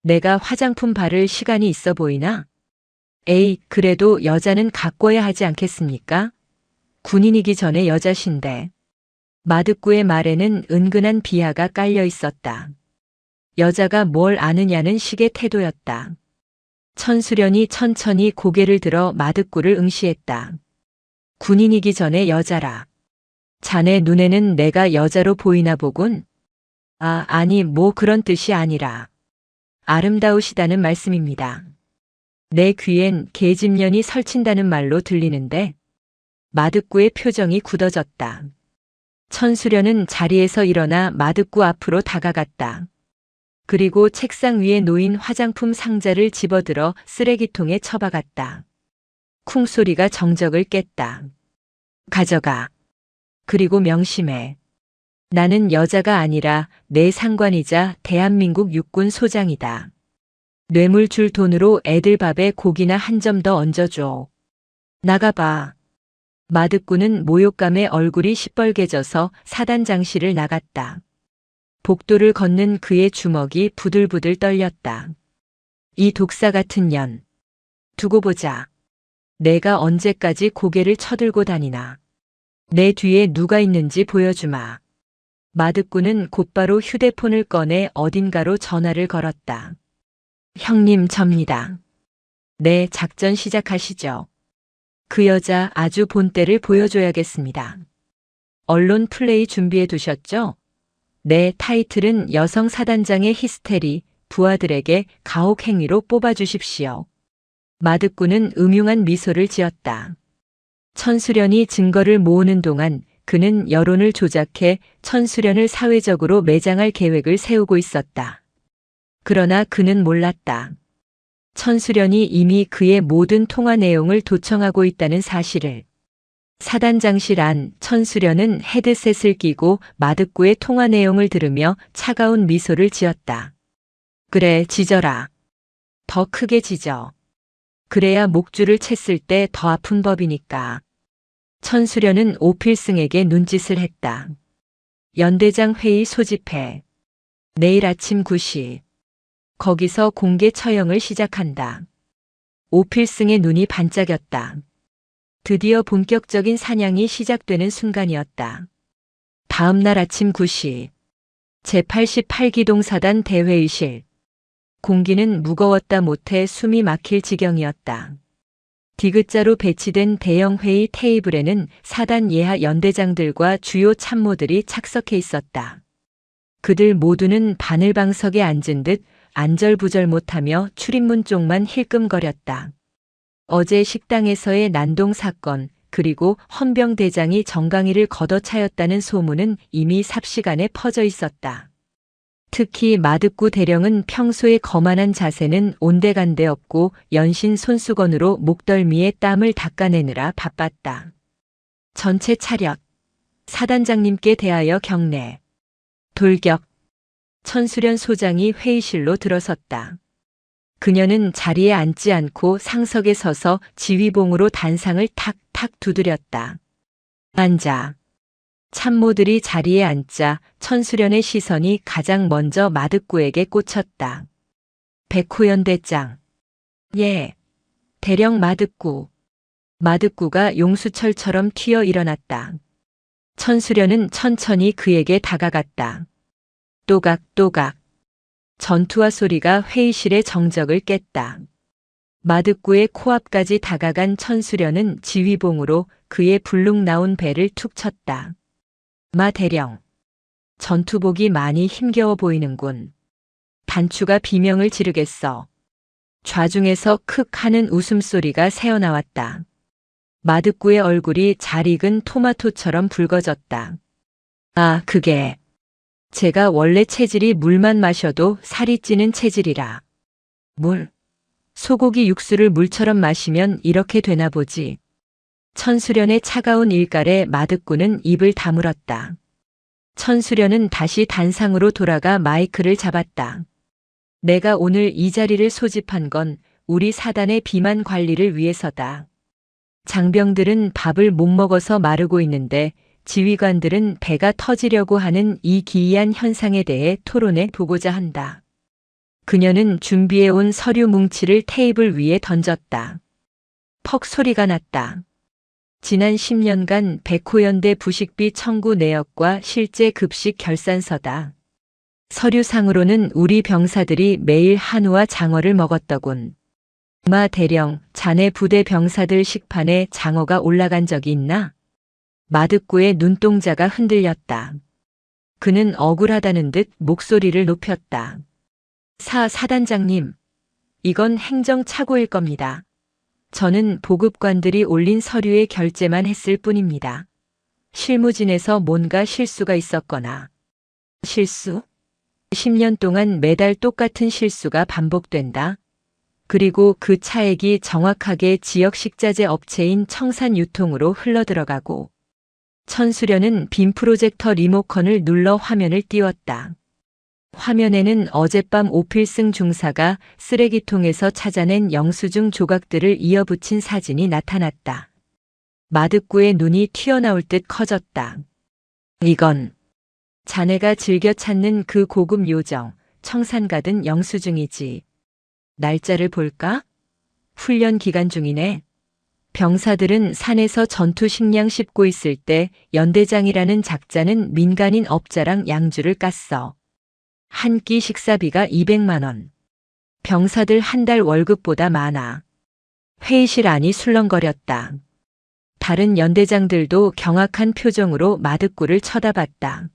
내가 화장품 바를 시간이 있어 보이나? 에이, 그래도 여자는 가꿔야 하지 않겠습니까? 군인이기 전에 여자신데. 마득구의 말에는 은근한 비하가 깔려 있었다. 여자가 뭘 아느냐는 식의 태도였다. 천수련이 천천히 고개를 들어 마득구를 응시했다. 군인이기 전에 여자라. 자네 눈에는 내가 여자로 보이나 보군? 아니, 뭐 그런 뜻이 아니라. 아름다우시다는 말씀입니다. 내 귀엔 계집년이 설친다는 말로 들리는데. 마득구의 표정이 굳어졌다. 천수련은 자리에서 일어나 마득구 앞으로 다가갔다. 그리고 책상 위에 놓인 화장품 상자를 집어들어 쓰레기통에 처박았다. 쿵 소리가 정적을 깼다. 가져가. 그리고 명심해. 나는 여자가 아니라 내 상관이자 대한민국 육군 소장이다. 뇌물 줄 돈으로 애들 밥에 고기나 한 점 더 얹어줘. 나가봐. 마득구는 모욕감에 얼굴이 시뻘개져서 사단장실을 나갔다. 복도를 걷는 그의 주먹이 부들부들 떨렸다. 이 독사 같은 년. 두고 보자. 내가 언제까지 고개를 쳐들고 다니나. 내 뒤에 누가 있는지 보여주마. 마득구는 곧바로 휴대폰을 꺼내 어딘가로 전화를 걸었다. 형님, 접니다. 네, 작전 시작하시죠. 그 여자 아주 본때를 보여줘야겠습니다. 언론 플레이 준비해 두셨죠? 네, 타이틀은 여성 사단장의 히스테리, 부하들에게 가혹 행위로 뽑아주십시오. 마득구는 음흉한 미소를 지었다. 천수련이 증거를 모으는 동안 그는 여론을 조작해 천수련을 사회적으로 매장할 계획을 세우고 있었다. 그러나 그는 몰랐다. 천수련이 이미 그의 모든 통화 내용을 도청하고 있다는 사실을. 사단장실 안 천수련은 헤드셋을 끼고 마득구의 통화 내용을 들으며 차가운 미소를 지었다. 그래, 짖어라. 더 크게 짖어. 그래야 목줄을 챘을 때 더 아픈 법이니까. 천수련은 오필승에게 눈짓을 했다. 연대장 회의 소집해. 내일 아침 9시. 거기서 공개 처형을 시작한다. 오필승의 눈이 반짝였다. 드디어 본격적인 사냥이 시작되는 순간이었다. 다음 날 아침 9시. 제88기동 사단 대회의실. 공기는 무거웠다 못해 숨이 막힐 지경이었다. 디귿자로 배치된 대형 회의 테이블에는 사단 예하 연대장들과 주요 참모들이 착석해 있었다. 그들 모두는 바늘방석에 앉은 듯 안절부절 못하며 출입문 쪽만 힐끔거렸다. 어제 식당에서의 난동 사건, 그리고 헌병대장이 정강이를 걷어차였다는 소문은 이미 삽시간에 퍼져 있었다. 특히 마득구 대령은 평소에 거만한 자세는 온데간데 없고 연신 손수건으로 목덜미에 땀을 닦아내느라 바빴다. 전체 차렷. 사단장님께 대하여 경례. 돌격. 천수련 소장이 회의실로 들어섰다. 그녀는 자리에 앉지 않고 상석에 서서 지휘봉으로 단상을 탁탁 두드렸다. 앉아. 참모들이 자리에 앉자 천수련의 시선이 가장 먼저 마득구에게 꽂혔다. 백호연대장. 예. 대령 마득구. 마득구가 용수철처럼 튀어 일어났다. 천수련은 천천히 그에게 다가갔다. 또각또각. 전투화 소리가 회의실의 정적을 깼다. 마득구의 코앞까지 다가간 천수련은 지휘봉으로 그의 불룩 나온 배를 툭 쳤다. 마 대령. 전투복이 많이 힘겨워 보이는군. 단추가 비명을 지르겠어. 좌중에서 크 하는 웃음소리가 새어나왔다. 마득구의 얼굴이 잘 익은 토마토처럼 붉어졌다. 그게. 제가 원래 체질이 물만 마셔도 살이 찌는 체질이라. 물? 소고기 육수를 물처럼 마시면 이렇게 되나 보지. 천수련의 차가운 일갈에 마득구는 입을 다물었다. 천수련은 다시 단상으로 돌아가 마이크를 잡았다. 내가 오늘 이 자리를 소집한 건 우리 사단의 비만 관리를 위해서다. 장병들은 밥을 못 먹어서 마르고 있는데 지휘관들은 배가 터지려고 하는 이 기이한 현상에 대해 토론해 보고자 한다. 그녀는 준비해온 서류 뭉치를 테이블 위에 던졌다. 퍽 소리가 났다. 지난 10년간 백호연대 부식비 청구 내역과 실제 급식 결산서다. 서류상으로는 우리 병사들이 매일 한우와 장어를 먹었더군. 마 대령, 자네 부대 병사들 식판에 장어가 올라간 적이 있나? 마득구의 눈동자가 흔들렸다. 그는 억울하다는 듯 목소리를 높였다. 사단장님, 이건 행정착오일 겁니다. 저는 보급관들이 올린 서류에 결제만 했을 뿐입니다. 실무진에서 뭔가 실수가 있었거나. 실수? 10년 동안 매달 똑같은 실수가 반복된다. 그리고 그 차액이 정확하게 지역 식자재 업체인 청산유통으로 흘러들어가고. 천수련은 빔 프로젝터 리모컨을 눌러 화면을 띄웠다. 화면에는 어젯밤 오필승 중사가 쓰레기통에서 찾아낸 영수증 조각들을 이어붙인 사진이 나타났다. 마득구의 눈이 튀어나올 듯 커졌다. 이건 자네가 즐겨 찾는 그 고급 요정, 청산가든 영수증이지. 날짜를 볼까? 훈련 기간 중이네. 병사들은 산에서 전투 식량 싣고 있을 때 연대장이라는 작자는 민간인 업자랑 양주를 깠어. 한 끼 식사비가 200만 원. 병사들 한 달 월급보다 많아. 회의실 안이 술렁거렸다. 다른 연대장들도 경악한 표정으로 마득구를 쳐다봤다.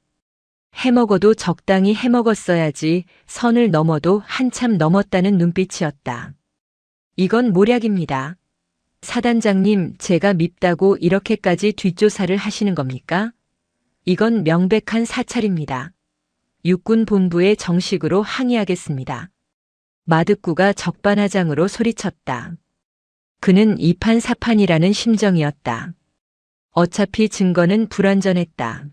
해먹어도 적당히 해먹었어야지 선을 넘어도 한참 넘었다는 눈빛이었다. 이건 모략입니다. 사단장님, 제가 밉다고 이렇게까지 뒷조사를 하시는 겁니까? 이건 명백한 사찰입니다. 육군 본부에 정식으로 항의하겠습니다. 마득구가 적반하장으로 소리쳤다. 그는 이판사판이라는 심정이었다. 어차피 증거는 불완전했다.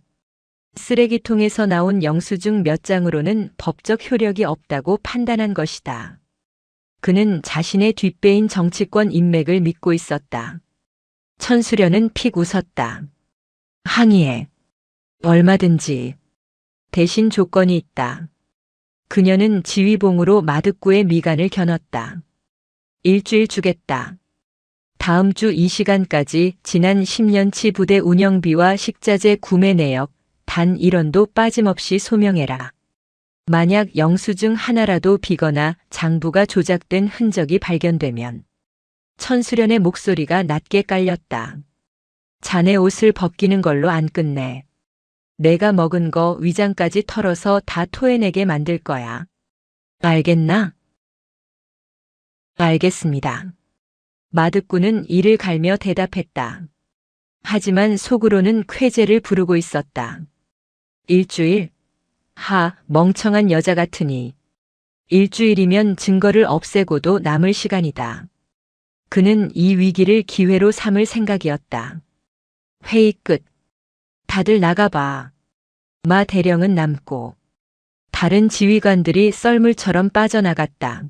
쓰레기통에서 나온 영수증 몇 장으로는 법적 효력이 없다고 판단한 것이다. 그는 자신의 뒷배인 정치권 인맥을 믿고 있었다. 천수련은 픽 웃었다. 항의해. 얼마든지. 대신 조건이 있다. 그녀는 지휘봉으로 마득구의 미간을 겨눴다. 일주일 주겠다. 다음 주 이 시간까지 지난 10년치 부대 운영비와 식자재 구매 내역 단 1원도 빠짐없이 소명해라. 만약 영수증 하나라도 비거나 장부가 조작된 흔적이 발견되면. 천수련의 목소리가 낮게 깔렸다. 자네 옷을 벗기는 걸로 안 끝내. 내가 먹은 거 위장까지 털어서 다 토해내게 만들 거야. 알겠나? 알겠습니다. 마득구는 이를 갈며 대답했다. 하지만 속으로는 쾌재를 부르고 있었다. 일주일? 멍청한 여자 같으니. 일주일이면 증거를 없애고도 남을 시간이다. 그는 이 위기를 기회로 삼을 생각이었다. 회의 끝. 다들 나가봐. 마 대령은 남고. 다른 지휘관들이 썰물처럼 빠져나갔다.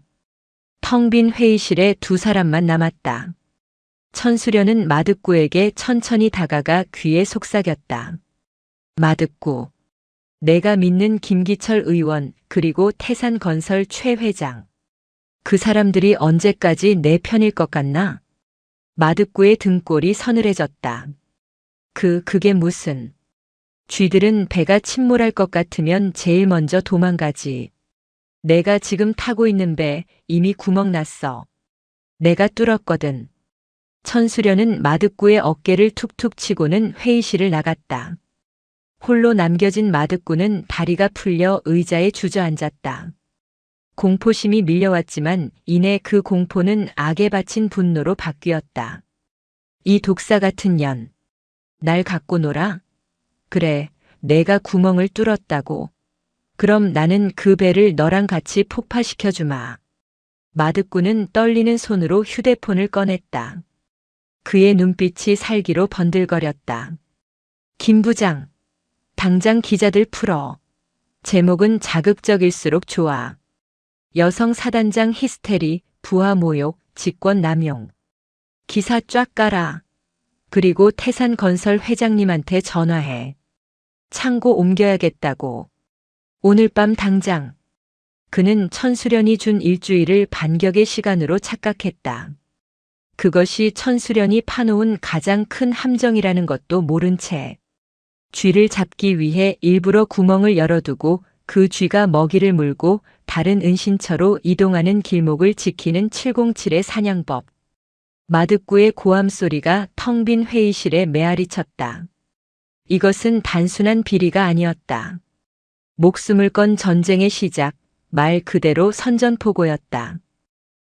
텅 빈 회의실에 두 사람만 남았다. 천수련은 마득구에게 천천히 다가가 귀에 속삭였다. 마득구. 내가 믿는 김기철 의원 그리고 태산건설 최 회장. 그 사람들이 언제까지 내 편일 것 같나? 마득구의 등골이 서늘해졌다. 그게 무슨. 쥐들은 배가 침몰할 것 같으면 제일 먼저 도망가지. 내가 지금 타고 있는 배 이미 구멍 났어. 내가 뚫었거든. 천수련은 마득구의 어깨를 툭툭 치고는 회의실을 나갔다. 홀로 남겨진 마득구는 다리가 풀려 의자에 주저앉았다. 공포심이 밀려왔지만 이내 그 공포는 악에 바친 분노로 바뀌었다. 이 독사 같은 년. 날 갖고 놀아? 그래, 내가 구멍을 뚫었다고. 그럼 나는 그 배를 너랑 같이 폭파시켜주마. 마득구는 떨리는 손으로 휴대폰을 꺼냈다. 그의 눈빛이 살기로 번들거렸다. 김 부장, 당장 기자들 풀어. 제목은 자극적일수록 좋아. 여성 사단장 히스테리, 부하 모욕, 직권 남용. 기사 쫙 깔아. 그리고 태산건설 회장님한테 전화해. 창고 옮겨야겠다고. 오늘 밤 당장. 그는 천수련이 준 일주일을 반격의 시간으로 착각했다. 그것이 천수련이 파놓은 가장 큰 함정이라는 것도 모른 채 쥐를 잡기 위해 일부러 구멍을 열어두고 그 쥐가 먹이를 물고 다른 은신처로 이동하는 길목을 지키는 707의 사냥법. 마득구의 고함 소리가 텅 빈 회의실에 메아리 쳤다. 이것은 단순한 비리가 아니었다. 목숨을 건 전쟁의 시작, 말 그대로 선전포고였다.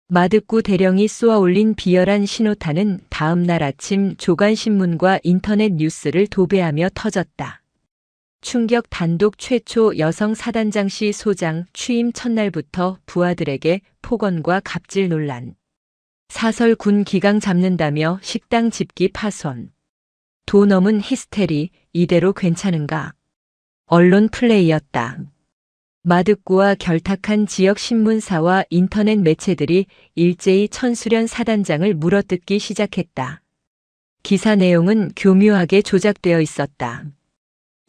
마득구 대령이 쏘아올린 비열한 신호탄은 다음 날 아침 조간신문과 인터넷 뉴스를 도배하며 터졌다. 충격 단독 최초 여성 사단장시 소장 취임 첫날부터 부하들에게 폭언과 갑질 논란. 사설 군 기강 잡는다며 식당 집기 파손. 도 넘은 히스테리, 이대로 괜찮은가? 언론 플레이였다. 마득구와 결탁한 지역 신문사와 인터넷 매체들이 일제히 천수련 사단장을 물어뜯기 시작했다. 기사 내용은 교묘하게 조작되어 있었다.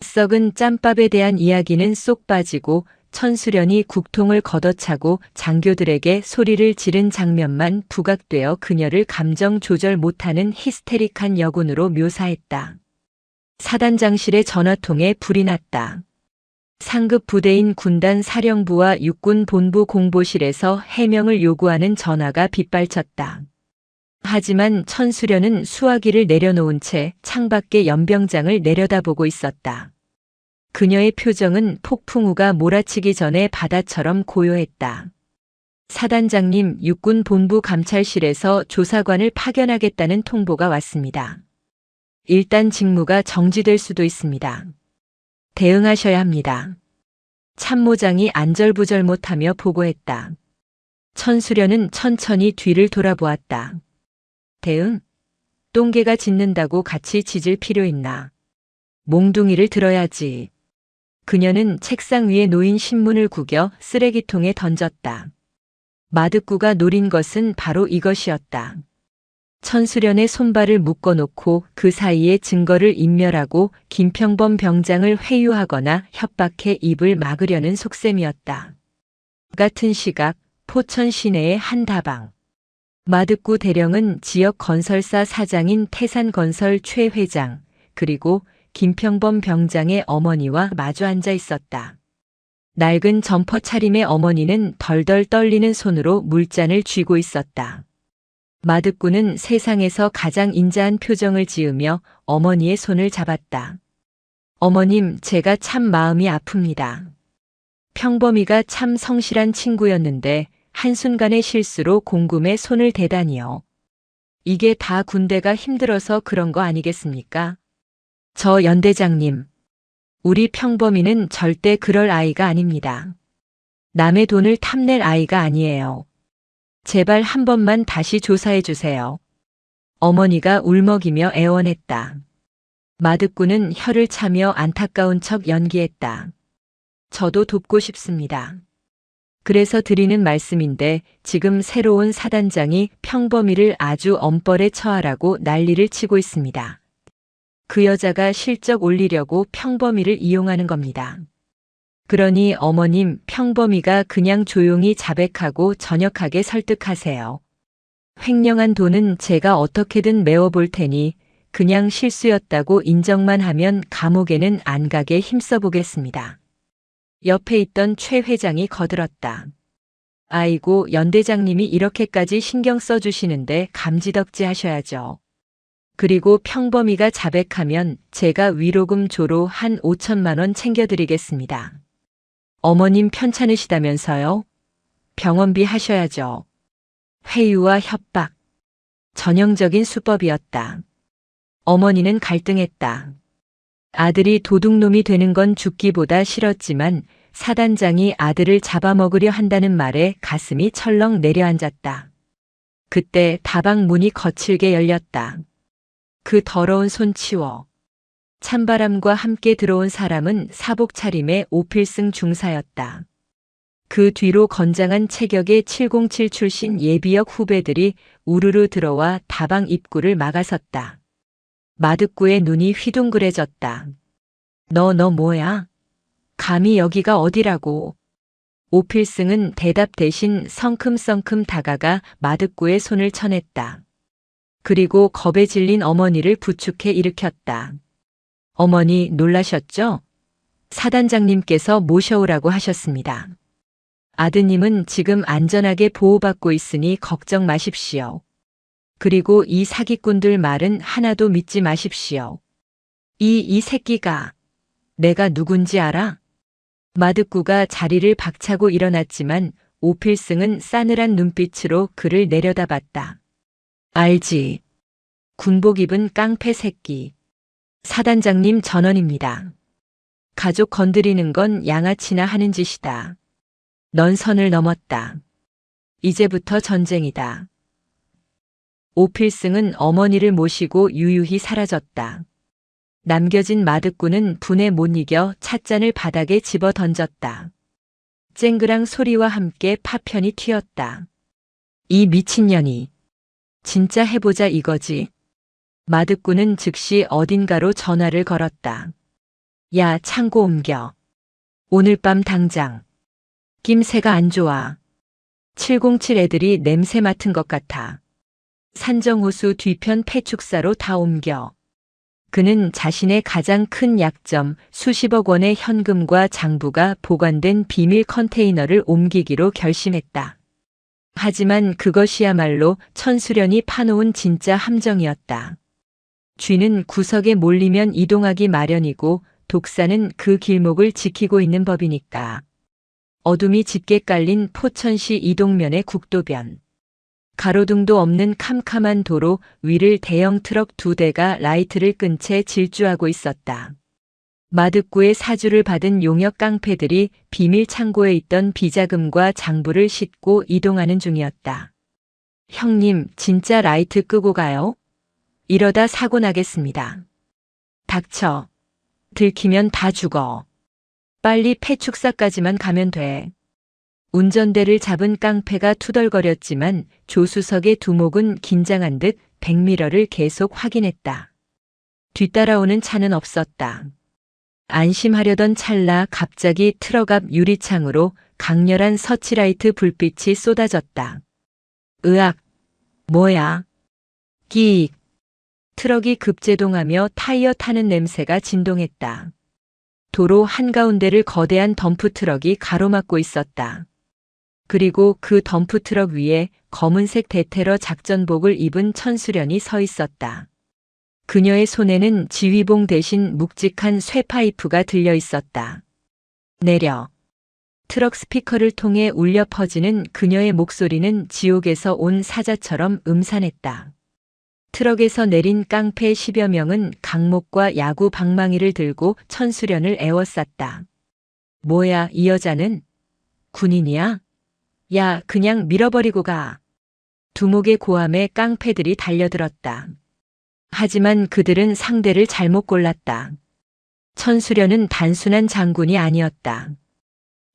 썩은 짬밥에 대한 이야기는 쏙 빠지고 천수련이 국통을 걷어차고 장교들에게 소리를 지른 장면만 부각되어 그녀를 감정 조절 못하는 히스테릭한 여군으로 묘사했다. 사단장실의 전화통에 불이 났다. 상급 부대인 군단 사령부와 육군 본부 공보실에서 해명을 요구하는 전화가 빗발쳤다. 하지만 천수련은 수화기를 내려놓은 채 창밖에 연병장을 내려다보고 있었다. 그녀의 표정은 폭풍우가 몰아치기 전에 바다처럼 고요했다. 사단장님, 육군 본부 감찰실에서 조사관을 파견하겠다는 통보가 왔습니다. 일단 직무가 정지될 수도 있습니다. 대응하셔야 합니다. 참모장이 안절부절 못하며 보고했다. 천수련은 천천히 뒤를 돌아보았다. 대응? 똥개가 짖는다고 같이 짖을 필요 있나? 몽둥이를 들어야지. 그녀는 책상 위에 놓인 신문을 구겨 쓰레기통에 던졌다. 마득구가 노린 것은 바로 이것이었다. 천수련의 손발을 묶어놓고 그 사이에 증거를 인멸하고 김평범 병장을 회유하거나 협박해 입을 막으려는 속셈이었다. 같은 시각 포천 시내의 한 다방. 마득구 대령은 지역 건설사 사장인 태산건설 최 회장 그리고 김평범 병장의 어머니와 마주 앉아 있었다. 낡은 점퍼 차림의 어머니는 덜덜 떨리는 손으로 물잔을 쥐고 있었다. 마득구는 세상에서 가장 인자한 표정을 지으며 어머니의 손을 잡았다. 어머님, 제가 참 마음이 아픕니다. 평범이가 참 성실한 친구였는데 한순간의 실수로 공금에 손을 대다니요. 이게 다 군대가 힘들어서 그런 거 아니겠습니까? 저 연대장님, 우리 평범이는 절대 그럴 아이가 아닙니다. 남의 돈을 탐낼 아이가 아니에요. 제발 한 번만 다시 조사해 주세요. 어머니가 울먹이며 애원했다. 마득구는 혀를 차며 안타까운 척 연기했다. 저도 돕고 싶습니다. 그래서 드리는 말씀인데 지금 새로운 사단장이 평범이를 아주 엄벌에 처하라고 난리를 치고 있습니다. 그 여자가 실적 올리려고 평범이를 이용하는 겁니다. 그러니 어머님, 평범이가 그냥 조용히 자백하고 전역하게 설득하세요. 횡령한 돈은 제가 어떻게든 메워볼 테니 그냥 실수였다고 인정만 하면 감옥에는 안 가게 힘써보겠습니다. 옆에 있던 최 회장이 거들었다. 아이고, 연대장님이 이렇게까지 신경 써주시는데 감지덕지 하셔야죠. 그리고 평범이가 자백하면 제가 위로금 조로 한 5천만 원 챙겨드리겠습니다. 어머님 편찮으시다면서요? 병원비 하셔야죠. 회유와 협박. 전형적인 수법이었다. 어머니는 갈등했다. 아들이 도둑놈이 되는 건 죽기보다 싫었지만 사단장이 아들을 잡아먹으려 한다는 말에 가슴이 철렁 내려앉았다. 그때 다방 문이 거칠게 열렸다. 그 더러운 손 치워. 찬바람과 함께 들어온 사람은 사복 차림의 오필승 중사였다. 그 뒤로 건장한 체격의 707 출신 예비역 후배들이 우르르 들어와 다방 입구를 막아섰다. 마득구의 눈이 휘둥그레졌다. 너 뭐야? 감히 여기가 어디라고? 오필승은 대답 대신 성큼성큼 다가가 마득구의 손을 쳐냈다. 그리고 겁에 질린 어머니를 부축해 일으켰다. 어머니 놀라셨죠? 사단장님께서 모셔오라고 하셨습니다. 아드님은 지금 안전하게 보호받고 있으니 걱정 마십시오. 그리고 이 사기꾼들 말은 하나도 믿지 마십시오. 이 새끼가 내가 누군지 알아? 마득구가 자리를 박차고 일어났지만 오필승은 싸늘한 눈빛으로 그를 내려다봤다. 알지. 군복 입은 깡패 새끼. 사단장님 전원입니다. 가족 건드리는 건 양아치나 하는 짓이다. 넌 선을 넘었다. 이제부터 전쟁이다. 오필승은 어머니를 모시고 유유히 사라졌다. 남겨진 마득구는 분에 못 이겨 찻잔을 바닥에 집어 던졌다. 쨍그랑 소리와 함께 파편이 튀었다. 이 미친년이. 진짜 해보자 이거지. 마득구는 즉시 어딘가로 전화를 걸었다. 야, 창고 옮겨. 오늘 밤 당장. 김새가 안 좋아. 707 애들이 냄새 맡은 것 같아. 산정호수 뒤편 폐축사로 다 옮겨. 그는 자신의 가장 큰 약점 수십억 원의 현금과 장부가 보관된 비밀 컨테이너를 옮기기로 결심했다. 하지만 그것이야말로 천수련이 파놓은 진짜 함정이었다. 쥐는 구석에 몰리면 이동하기 마련이고 독사는 그 길목을 지키고 있는 법이니까. 어둠이 짙게 깔린 포천시 이동면의 국도변. 가로등도 없는 캄캄한 도로 위를 대형 트럭 2대가 라이트를 끈 채 질주하고 있었다. 마득구의 사주를 받은 용역 깡패들이 비밀 창고에 있던 비자금과 장부를 싣고 이동하는 중이었다. 형님, 진짜 라이트 끄고 가요? 이러다 사고 나겠습니다. 닥쳐. 들키면 다 죽어. 빨리 폐축사까지만 가면 돼. 운전대를 잡은 깡패가 투덜거렸지만 조수석의 두목은 긴장한 듯 백미러를 계속 확인했다. 뒤따라오는 차는 없었다. 안심하려던 찰나 갑자기 트럭 앞 유리창으로 강렬한 서치라이트 불빛이 쏟아졌다. 으악! 뭐야? 끼익! 트럭이 급제동하며 타이어 타는 냄새가 진동했다. 도로 한가운데를 거대한 덤프트럭이 가로막고 있었다. 그리고 그 덤프트럭 위에 검은색 대테러 작전복을 입은 천수련이 서 있었다. 그녀의 손에는 지휘봉 대신 묵직한 쇠파이프가 들려 있었다. 내려. 트럭 스피커를 통해 울려 퍼지는 그녀의 목소리는 지옥에서 온 사자처럼 음산했다. 트럭에서 내린 깡패 10여 명은 강목과 야구 방망이를 들고 천수련을 에워쌌다. 뭐야, 이 여자는? 군인이야? 야, 그냥 밀어버리고 가. 두목의 고함에 깡패들이 달려들었다. 하지만 그들은 상대를 잘못 골랐다. 천수련은 단순한 장군이 아니었다.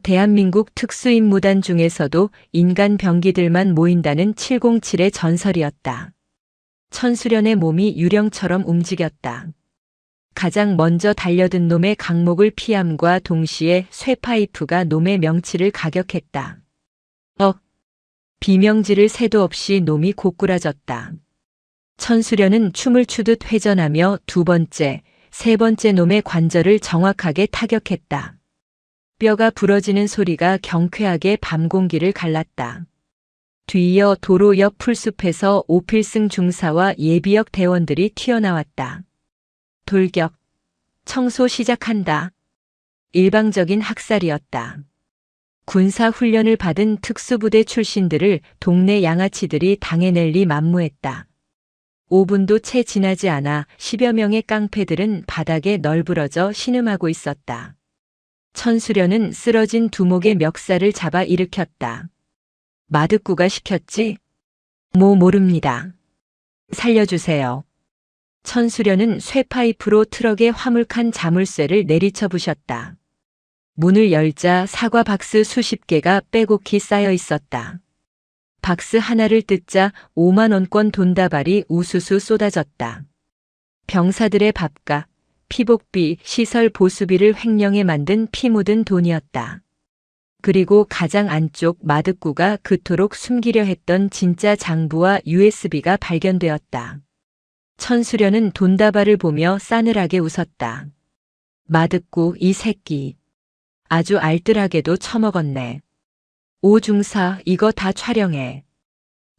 대한민국 특수임무단 중에서도 인간 병기들만 모인다는 707의 전설이었다. 천수련의 몸이 유령처럼 움직였다. 가장 먼저 달려든 놈의 강목을 피함과 동시에 쇠파이프가 놈의 명치를 가격했다. 비명지를 새도 없이 놈이 고꾸라졌다. 천수련은 춤을 추듯 회전하며 두 번째, 세 번째 놈의 관절을 정확하게 타격했다. 뼈가 부러지는 소리가 경쾌하게 밤 공기를 갈랐다. 뒤이어 도로 옆 풀숲에서 오필승 중사와 예비역 대원들이 튀어나왔다. 돌격. 청소 시작한다. 일방적인 학살이었다. 군사 훈련을 받은 특수부대 출신들을 동네 양아치들이 당해낼 리 만무했다. 5분도 채 지나지 않아 10여 명의 깡패들은 바닥에 널브러져 신음하고 있었다. 천수련은 쓰러진 두목의 멱살을 잡아 일으켰다. 마득구가 시켰지? 모릅니다. 살려주세요. 천수련은 쇠파이프로 트럭의 화물칸 자물쇠를 내리쳐 부셨다. 문을 열자 사과 박스 수십 개가 빼곡히 쌓여 있었다. 박스 하나를 뜯자 5만 원권 돈다발이 우수수 쏟아졌다. 병사들의 밥값, 피복비, 시설 보수비를 횡령해 만든 피 묻은 돈이었다. 그리고 가장 안쪽 마득구가 그토록 숨기려 했던 진짜 장부와 USB가 발견되었다. 천수련은 돈다발을 보며 싸늘하게 웃었다. 마득구 이 새끼. 아주 알뜰하게도 처먹었네. 오중사 이거 다 촬영해.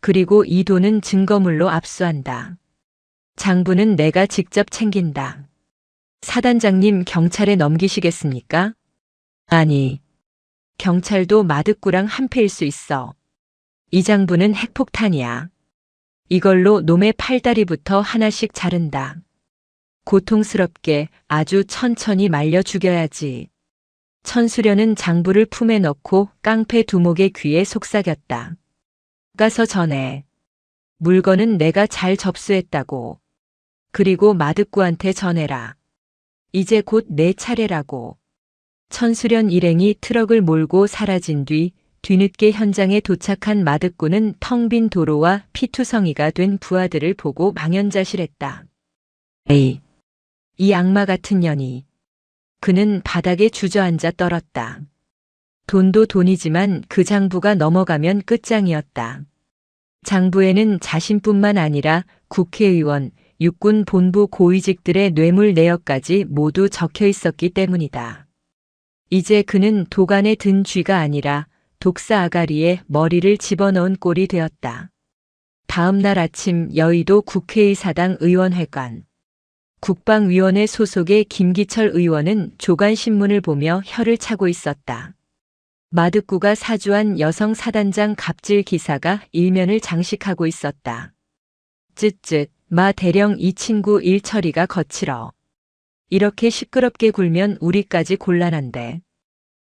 그리고 이 돈은 증거물로 압수한다. 장부는 내가 직접 챙긴다. 사단장님 경찰에 넘기시겠습니까? 아니. 경찰도 마득구랑 한패일 수 있어. 이 장부는 핵폭탄이야. 이걸로 놈의 팔다리부터 하나씩 자른다. 고통스럽게 아주 천천히 말려 죽여야지. 천수련은 장부를 품에 넣고 깡패 두목의 귀에 속삭였다. 가서 전해. 물건은 내가 잘 접수했다고. 그리고 마득구한테 전해라. 이제 곧 내 차례라고. 천수련 일행이 트럭을 몰고 사라진 뒤늦게 현장에 도착한 마득구는 텅 빈 도로와 피투성이가 된 부하들을 보고 망연자실했다. 에이, 이 악마 같은 년이. 그는 바닥에 주저앉아 떨었다. 돈도 돈이지만 그 장부가 넘어가면 끝장이었다. 장부에는 자신뿐만 아니라 국회의원, 육군 본부 고위직들의 뇌물 내역까지 모두 적혀 있었기 때문이다. 이제 그는 도간에 든 쥐가 아니라 독사 아가리에 머리를 집어넣은 꼴이 되었다. 다음 날 아침 여의도 국회의사당 의원회관. 국방위원회 소속의 김기철 의원은 조간신문을 보며 혀를 차고 있었다. 마득구가 사주한 여성 사단장 갑질 기사가 일면을 장식하고 있었다. 쯧쯧, 마 대령 이 친구 일 처리가 거칠어. 이렇게 시끄럽게 굴면 우리까지 곤란한데.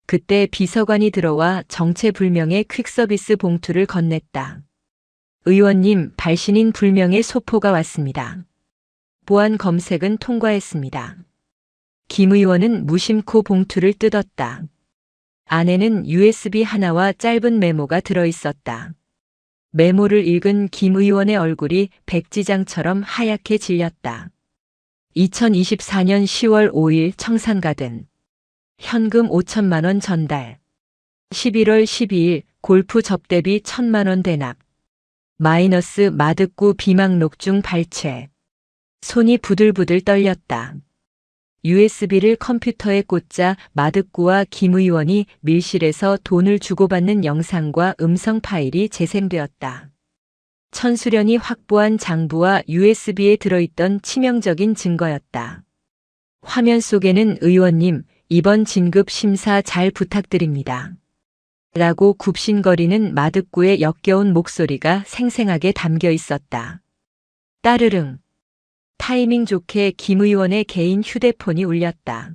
그때 비서관이 들어와 정체불명의 퀵서비스 봉투를 건넸다. 의원님, 발신인 불명의 소포가 왔습니다. 보안 검색은 통과했습니다. 김 의원은 무심코 봉투를 뜯었다. 안에는 USB 하나와 짧은 메모가 들어있었다. 메모를 읽은 김 의원의 얼굴이 백지장처럼 하얗게 질렸다. 2024년 10월 5일 청산가든. 현금 5천만 원 전달. 11월 12일 골프 접대비 1,000만 원 대납. 마이너스 마득구 비망록 중 발췌. 손이 부들부들 떨렸다. USB를 컴퓨터에 꽂자 마득구와 김 의원이 밀실에서 돈을 주고받는 영상과 음성 파일이 재생되었다. 천수련이 확보한 장부와 USB에 들어있던 치명적인 증거였다. 화면 속에는 의원님, 이번 진급 심사 잘 부탁드립니다. 라고 굽신거리는 마득구의 역겨운 목소리가 생생하게 담겨 있었다. 따르릉. 타이밍 좋게 김 의원의 개인 휴대폰이 울렸다.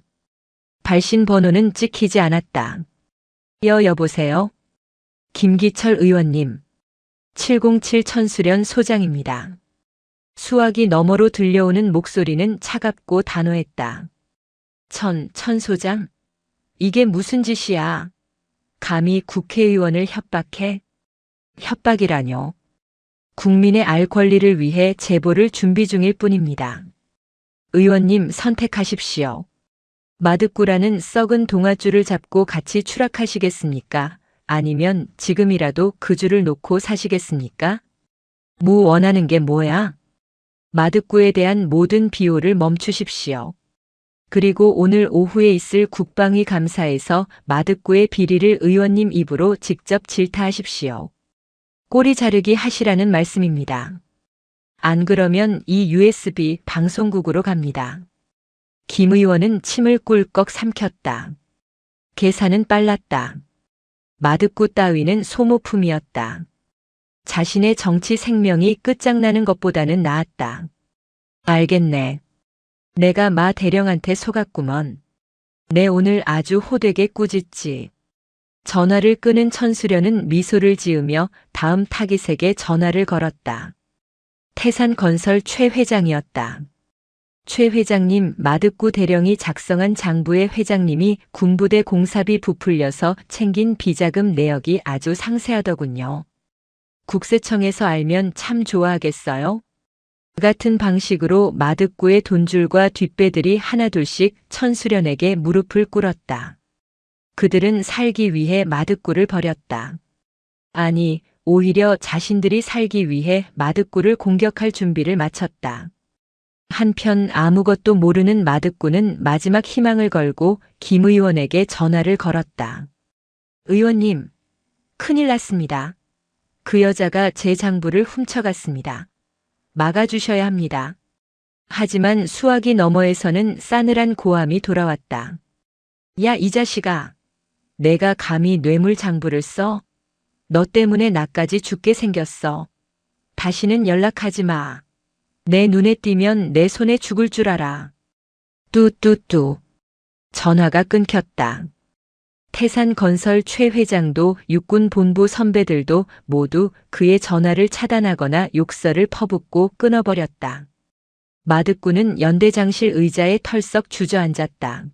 발신 번호는 찍히지 않았다. 여보세요? 김기철 의원님. 707 천수련 소장입니다. 수화기 너머로 들려오는 목소리는 차갑고 단호했다. 천 소장? 이게 무슨 짓이야? 감히 국회의원을 협박해? 협박이라뇨. 국민의 알 권리를 위해 제보를 준비 중일 뿐입니다. 의원님 선택하십시오. 마득구라는 썩은 동아줄을 잡고 같이 추락하시겠습니까? 아니면 지금이라도 그 줄을 놓고 사시겠습니까? 원하는 게 뭐야? 마득구에 대한 모든 비호를 멈추십시오. 그리고 오늘 오후에 있을 국방위 감사에서 마득구의 비리를 의원님 입으로 직접 질타하십시오. 꼬리 자르기 하시라는 말씀입니다. 안 그러면 이 USB 방송국으로 갑니다. 김 의원은 침을 꿀꺽 삼켰다. 계산은 빨랐다. 마득구 따위는 소모품이었다. 자신의 정치 생명이 끝장나는 것보다는 나았다. 알겠네. 내가 마 대령한테 속았구먼. 내 오늘 아주 호되게 꾸짖지. 전화를 끄는 천수련은 미소를 지으며 다음 타깃에게 전화를 걸었다. 태산건설 최 회장이었다. 최 회장님, 마득구 대령이 작성한 장부에 회장님이 군부대 공사비 부풀려서 챙긴 비자금 내역이 아주 상세하더군요. 국세청에서 알면 참 좋아하겠어요? 같은 방식으로 마득구의 돈줄과 뒷배들이 하나둘씩 천수련에게 무릎을 꿇었다. 그들은 살기 위해 마득구를 버렸다. 아니, 오히려 자신들이 살기 위해 마득구를 공격할 준비를 마쳤다. 한편 아무것도 모르는 마득구는 마지막 희망을 걸고 김 의원에게 전화를 걸었다. 의원님, 큰일 났습니다. 그 여자가 제 장부를 훔쳐갔습니다. 막아주셔야 합니다. 하지만 수화기 너머에서는 싸늘한 고함이 돌아왔다. 야, 이 자식아. 내가 감히 뇌물 장부를 써? 너 때문에 나까지 죽게 생겼어. 다시는 연락하지 마. 내 눈에 띄면 내 손에 죽을 줄 알아. 뚜뚜뚜. 전화가 끊겼다. 태산건설 최 회장도 육군 본부 선배들도 모두 그의 전화를 차단하거나 욕설을 퍼붓고 끊어버렸다. 마득구는 연대장실 의자에 털썩 주저앉았다.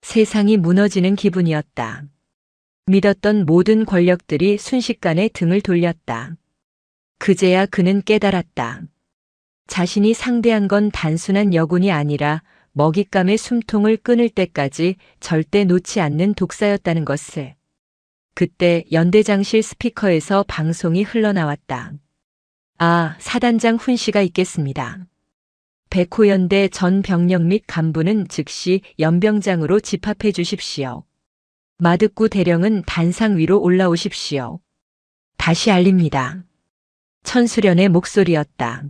세상이 무너지는 기분이었다. 믿었던 모든 권력들이 순식간에 등을 돌렸다. 그제야 그는 깨달았다. 자신이 상대한 건 단순한 여군이 아니라 먹잇감의 숨통을 끊을 때까지 절대 놓지 않는 독사였다는 것을. 그때 연대장실 스피커에서 방송이 흘러나왔다. 아, 사단장 훈시가 있겠습니다. 백호연대 전 병력 및 간부는 즉시 연병장으로 집합해 주십시오. 마득구 대령은 단상 위로 올라오십시오. 다시 알립니다. 천수련의 목소리였다.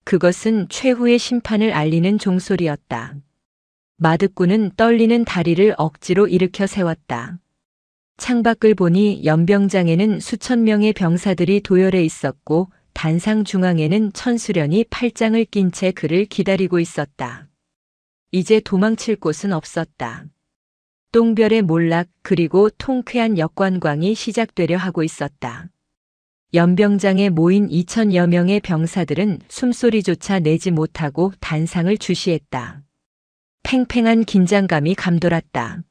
그것은 최후의 심판을 알리는 종소리였다. 마득구는 떨리는 다리를 억지로 일으켜 세웠다. 창밖을 보니 연병장에는 수천 명의 병사들이 도열해 있었고 단상 중앙에는 천수련이 팔짱을 낀 채 그를 기다리고 있었다. 이제 도망칠 곳은 없었다. 똥별의 몰락 그리고 통쾌한 역관광이 시작되려 하고 있었다. 연병장에 모인 2,000여 명의 병사들은 숨소리조차 내지 못하고 단상을 주시했다. 팽팽한 긴장감이 감돌았다.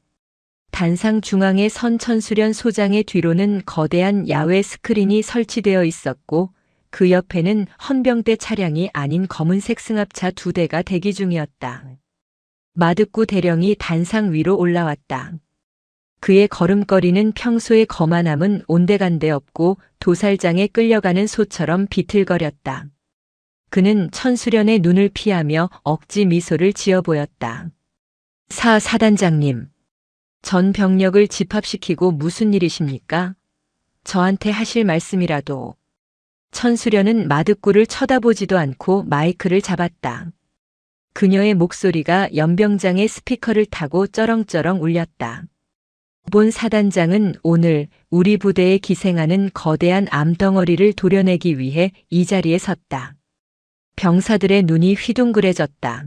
단상 중앙에 선 천수련 소장의 뒤로는 거대한 야외 스크린이 설치되어 있었고 그 옆에는 헌병대 차량이 아닌 검은색 승합차 2대가 대기 중이었다. 마득구 대령이 단상 위로 올라왔다. 그의 걸음걸이는 평소의 거만함은 온데간데 없고 도살장에 끌려가는 소처럼 비틀거렸다. 그는 천수련의 눈을 피하며 억지 미소를 지어 보였다. 사단장님, 전 병력을 집합시키고 무슨 일이십니까? 저한테 하실 말씀이라도. 천수련은 마득구를 쳐다보지도 않고 마이크를 잡았다. 그녀의 목소리가 연병장의 스피커를 타고 쩌렁쩌렁 울렸다. 본 사단장은 오늘 우리 부대에 기생하는 거대한 암덩어리를 도려내기 위해 이 자리에 섰다. 병사들의 눈이 휘둥그레졌다.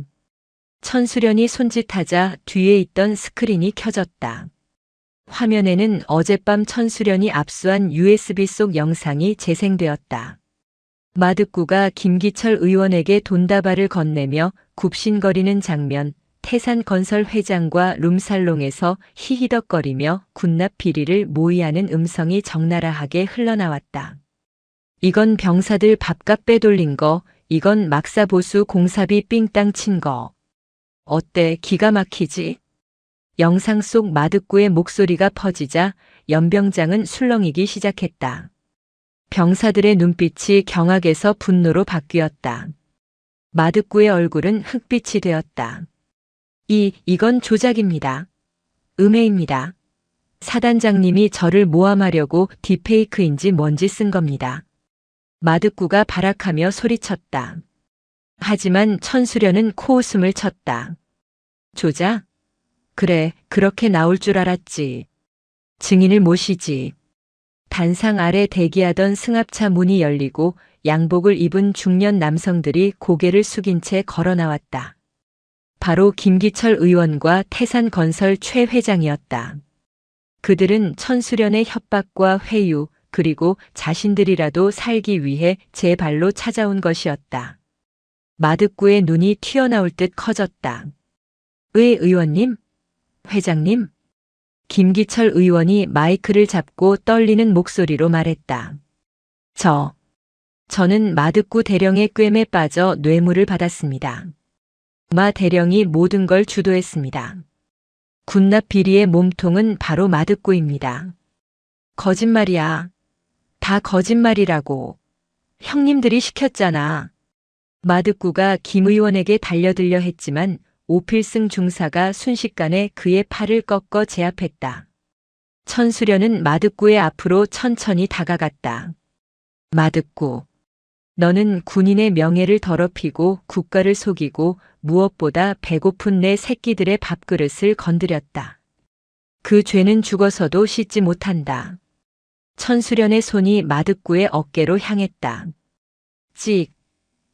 천수련이 손짓하자 뒤에 있던 스크린이 켜졌다. 화면에는 어젯밤 천수련이 압수한 USB 속 영상이 재생되었다. 마득구가 김기철 의원에게 돈다발을 건네며 굽신거리는 장면, 태산건설 회장과 룸살롱에서 히히덕거리며 군납 비리를 모의하는 음성이 적나라하게 흘러나왔다. 이건 병사들 밥값 빼돌린 거, 이건 막사보수 공사비 삥땅 친 거. 어때, 기가 막히지? 영상 속 마득구의 목소리가 퍼지자 연병장은 술렁이기 시작했다. 병사들의 눈빛이 경악에서 분노로 바뀌었다. 마득구의 얼굴은 흑빛이 되었다. 이건 조작입니다. 음해입니다. 사단장님이 저를 모함하려고 딥페이크인지 뭔지 쓴 겁니다. 마득구가 발악하며 소리쳤다. 하지만 천수련은 코웃음을 쳤다. 조작? 그래, 그렇게 나올 줄 알았지. 증인을 모시지. 단상 아래 대기하던 승합차 문이 열리고 양복을 입은 중년 남성들이 고개를 숙인 채 걸어 나왔다. 바로 김기철 의원과 태산건설 최 회장이었다. 그들은 천수련의 협박과 회유, 그리고 자신들이라도 살기 위해 제 발로 찾아온 것이었다. 마득구의 눈이 튀어나올 듯 커졌다. 의원님? 회장님? 김기철 의원이 마이크를 잡고 떨리는 목소리로 말했다. 저는 마득구 대령의 꿰매 빠져 뇌물을 받았습니다. 마 대령이 모든 걸 주도했습니다. 군납 비리의 몸통은 바로 마득구입니다. 거짓말이야. 다 거짓말이라고. 형님들이 시켰잖아. 마득구가 김 의원에게 달려들려 했지만 오필승 중사가 순식간에 그의 팔을 꺾어 제압했다. 천수련은 마득구의 앞으로 천천히 다가갔다. 마득구, 너는 군인의 명예를 더럽히고 국가를 속이고 무엇보다 배고픈 내 새끼들의 밥그릇을 건드렸다. 그 죄는 죽어서도 씻지 못한다. 천수련의 손이 마득구의 어깨로 향했다. 찍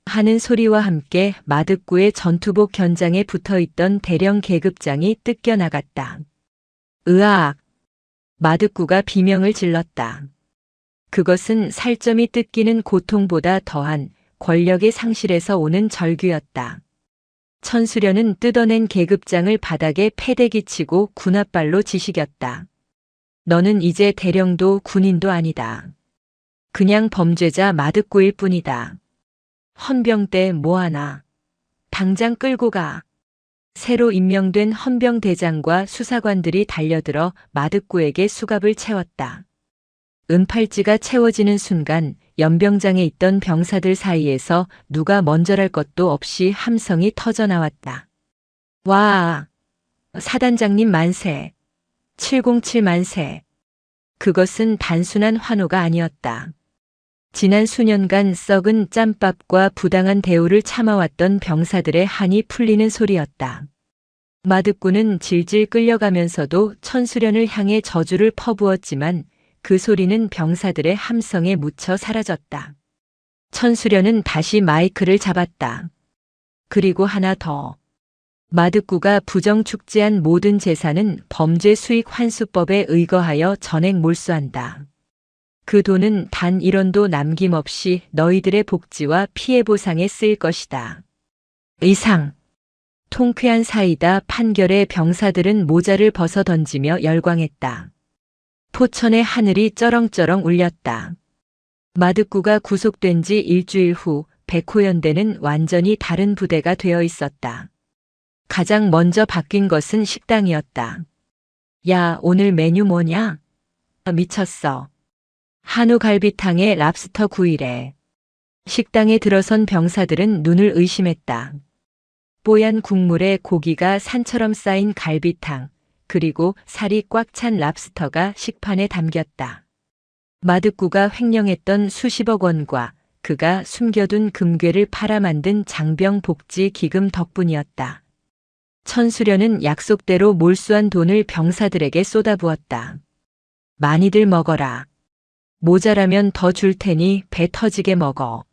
하는 소리와 함께 마득구의 전투복 견장에 붙어있던 대령 계급장이 뜯겨나갔다. 으악! 마득구가 비명을 질렀다. 그것은 살점이 뜯기는 고통보다 더한 권력의 상실에서 오는 절규였다. 천수련은 뜯어낸 계급장을 바닥에 패대기치고 군홧발로 지시겼다. 너는 이제 대령도 군인도 아니다. 그냥 범죄자 마득구일 뿐이다. 헌병대 뭐하나. 당장 끌고 가. 새로 임명된 헌병대장과 수사관들이 달려들어 마득구에게 수갑을 채웠다. 은팔찌가 채워지는 순간 연병장에 있던 병사들 사이에서 누가 먼저랄 것도 없이 함성이 터져나왔다. 와! 사단장님 만세! 707 만세! 그것은 단순한 환호가 아니었다. 지난 수년간 썩은 짬밥과 부당한 대우를 참아왔던 병사들의 한이 풀리는 소리였다. 마득구는 질질 끌려가면서도 천수련을 향해 저주를 퍼부었지만 그 소리는 병사들의 함성에 묻혀 사라졌다. 천수련은 다시 마이크를 잡았다. 그리고 하나 더. 마득구가 부정축제한 모든 재산은 범죄 수익 환수법에 의거하여 전액 몰수한다. 그 돈은 단 1원도 남김없이 너희들의 복지와 피해 보상에 쓰일 것이다. 이상. 통쾌한 사이다 판결에 병사들은 모자를 벗어 던지며 열광했다. 포천의 하늘이 쩌렁쩌렁 울렸다. 마득구가 구속된 지 일주일 후 백호연대는 완전히 다른 부대가 되어 있었다. 가장 먼저 바뀐 것은 식당이었다. 야, 오늘 메뉴 뭐냐? 미쳤어. 한우 갈비탕에 랍스터 구이래. 식당에 들어선 병사들은 눈을 의심했다. 뽀얀 국물에 고기가 산처럼 쌓인 갈비탕, 그리고 살이 꽉 찬 랍스터가 식판에 담겼다. 마득구가 횡령했던 수십억 원과 그가 숨겨둔 금괴를 팔아 만든 장병 복지 기금 덕분이었다. 천수련은 약속대로 몰수한 돈을 병사들에게 쏟아부었다. 많이들 먹어라. 모자라면 더 줄 테니 배 터지게 먹어.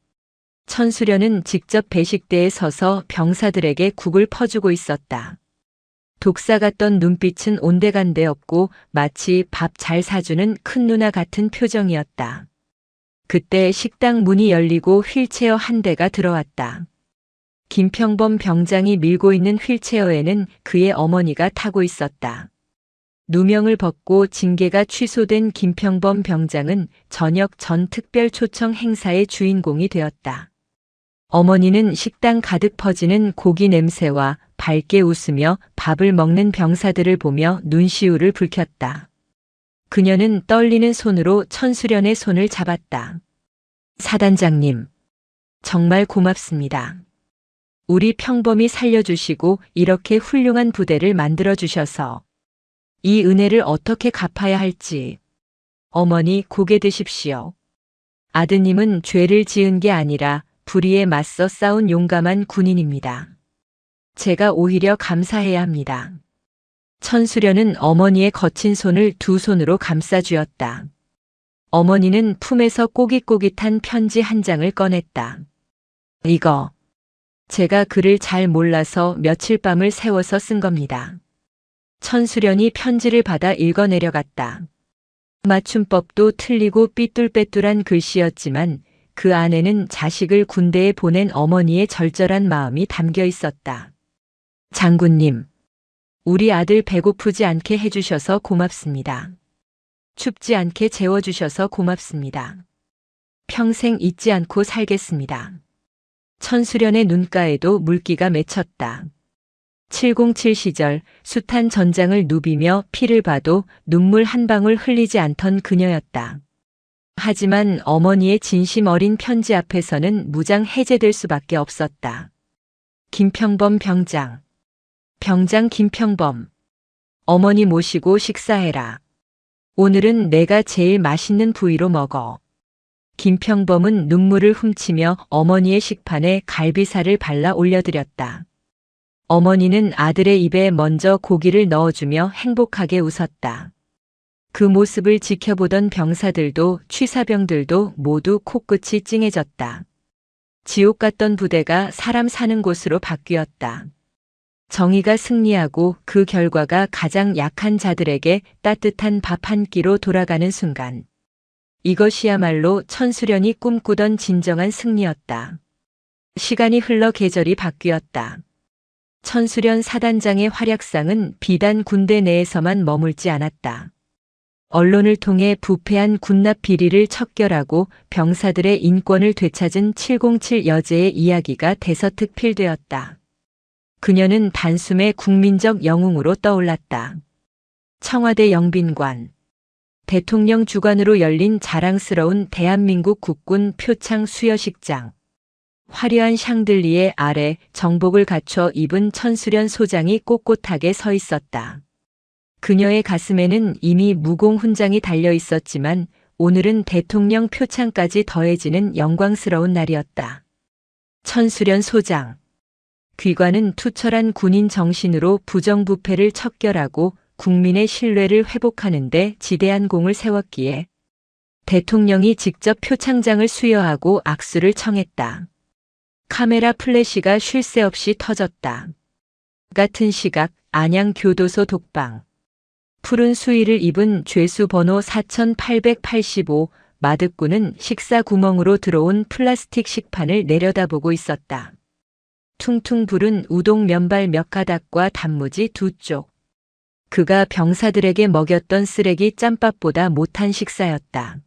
천수련은 직접 배식대에 서서 병사들에게 국을 퍼주고 있었다. 독사 같던 눈빛은 온데간데 없고 마치 밥 잘 사주는 큰 누나 같은 표정이었다. 그때 식당 문이 열리고 휠체어 한 대가 들어왔다. 김평범 병장이 밀고 있는 휠체어에는 그의 어머니가 타고 있었다. 누명을 벗고 징계가 취소된 김평범 병장은 저녁 전 특별 초청 행사의 주인공이 되었다. 어머니는 식당 가득 퍼지는 고기 냄새와 밝게 웃으며 밥을 먹는 병사들을 보며 눈시울을 붉혔다. 그녀는 떨리는 손으로 천수련의 손을 잡았다. 사단장님, 정말 고맙습니다. 우리 평범이 살려주시고 이렇게 훌륭한 부대를 만들어주셔서 이 은혜를 어떻게 갚아야 할지. 어머니 고개 드십시오. 아드님은 죄를 지은 게 아니라 불의에 맞서 싸운 용감한 군인입니다. 제가 오히려 감사해야 합니다. 천수련은 어머니의 거친 손을 두 손으로 감싸쥐었다. 어머니는 품에서 꼬깃꼬깃한 편지 한 장을 꺼냈다. 이거. 제가 글을 잘 몰라서 며칠 밤을 새워서 쓴 겁니다. 천수련이 편지를 받아 읽어내려갔다. 맞춤법도 틀리고 삐뚤빼뚤한 글씨였지만 그 안에는 자식을 군대에 보낸 어머니의 절절한 마음이 담겨 있었다. 장군님, 우리 아들 배고프지 않게 해주셔서 고맙습니다. 춥지 않게 재워주셔서 고맙습니다. 평생 잊지 않고 살겠습니다. 천수련의 눈가에도 물기가 맺혔다. 707 시절 숱한 전장을 누비며 피를 봐도 눈물 한 방울 흘리지 않던 그녀였다. 하지만 어머니의 진심 어린 편지 앞에서는 무장 해제될 수밖에 없었다. 김평범 병장. 병장 김평범. 어머니 모시고 식사해라. 오늘은 내가 제일 맛있는 부위로 먹어. 김평범은 눈물을 훔치며 어머니의 식판에 갈비살을 발라 올려드렸다. 어머니는 아들의 입에 먼저 고기를 넣어주며 행복하게 웃었다. 그 모습을 지켜보던 병사들도 취사병들도 모두 코끝이 찡해졌다. 지옥 같던 부대가 사람 사는 곳으로 바뀌었다. 정의가 승리하고 그 결과가 가장 약한 자들에게 따뜻한 밥 한 끼로 돌아가는 순간. 이것이야말로 천수련이 꿈꾸던 진정한 승리였다. 시간이 흘러 계절이 바뀌었다. 천수련 사단장의 활약상은 비단 군대 내에서만 머물지 않았다. 언론을 통해 부패한 군납 비리를 척결하고 병사들의 인권을 되찾은 707 여제의 이야기가 대서특필되었다. 그녀는 단숨에 국민적 영웅으로 떠올랐다. 청와대 영빈관. 대통령 주관으로 열린 자랑스러운 대한민국 국군 표창 수여식장. 화려한 샹들리에 아래 정복을 갖춰 입은 천수련 소장이 꼿꼿하게 서 있었다. 그녀의 가슴에는 이미 무공 훈장이 달려 있었지만 오늘은 대통령 표창까지 더해지는 영광스러운 날이었다. 천수련 소장. 귀관은 투철한 군인 정신으로 부정부패를 척결하고 국민의 신뢰를 회복하는 데 지대한 공을 세웠기에 대통령이 직접 표창장을 수여하고 악수를 청했다. 카메라 플래시가 쉴 새 없이 터졌다. 같은 시각 안양 교도소 독방. 푸른 수의를 입은 죄수 번호 4885 마득구는 식사 구멍으로 들어온 플라스틱 식판을 내려다보고 있었다. 퉁퉁 부른 우동 면발 몇 가닥과 단무지 2쪽. 그가 병사들에게 먹였던 쓰레기 짬밥보다 못한 식사였다.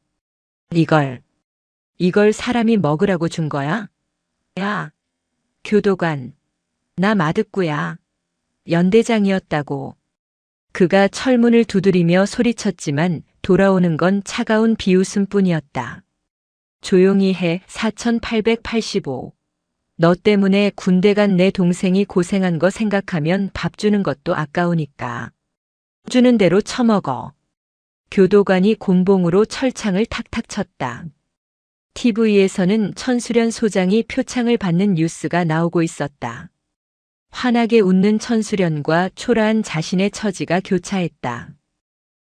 이걸 사람이 먹으라고 준 거야? 야, 교도관, 나 마득구야. 연대장이었다고. 그가 철문을 두드리며 소리쳤지만 돌아오는 건 차가운 비웃음뿐이었다. 조용히 해 4885. 너 때문에 군대 간 내 동생이 고생한 거 생각하면 밥 주는 것도 아까우니까. 주는 대로 처먹어. 교도관이 곤봉으로 철창을 탁탁 쳤다. TV에서는 천수련 소장이 표창을 받는 뉴스가 나오고 있었다. 환하게 웃는 천수련과 초라한 자신의 처지가 교차했다.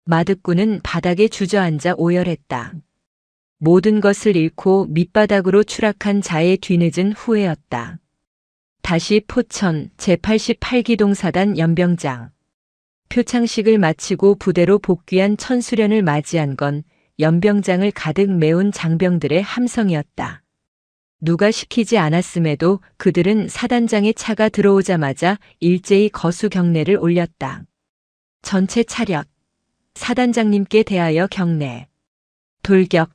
마득구는 바닥에 주저앉아 오열했다. 모든 것을 잃고 밑바닥으로 추락한 자의 뒤늦은 후회였다. 다시 포천 제88기동사단 연병장. 표창식을 마치고 부대로 복귀한 천수련을 맞이한 건 연병장을 가득 메운 장병들의 함성이었다. 누가 시키지 않았음에도 그들은 사단장의 차가 들어오자마자 일제히 거수 경례를 올렸다. 전체 차렷. 사단장님께 대하여 경례. 돌격.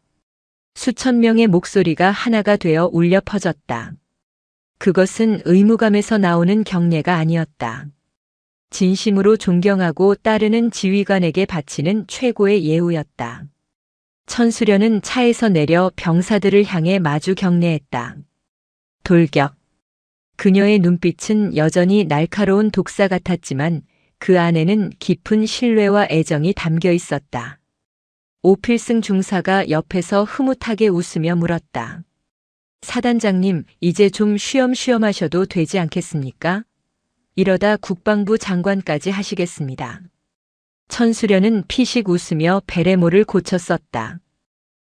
수천 명의 목소리가 하나가 되어 울려 퍼졌다. 그것은 의무감에서 나오는 경례가 아니었다. 진심으로 존경하고 따르는 지휘관에게 바치는 최고의 예우였다. 천수련은 차에서 내려 병사들을 향해 마주 경례했다. 돌격. 그녀의 눈빛은 여전히 날카로운 독사 같았지만 그 안에는 깊은 신뢰와 애정이 담겨 있었다. 오필승 중사가 옆에서 흐뭇하게 웃으며 물었다. 사단장님, 이제 좀 쉬엄쉬엄 하셔도 되지 않겠습니까? 이러다 국방부 장관까지 하시겠습니다. 천수련은 피식 웃으며 베레모를 고쳐 썼다.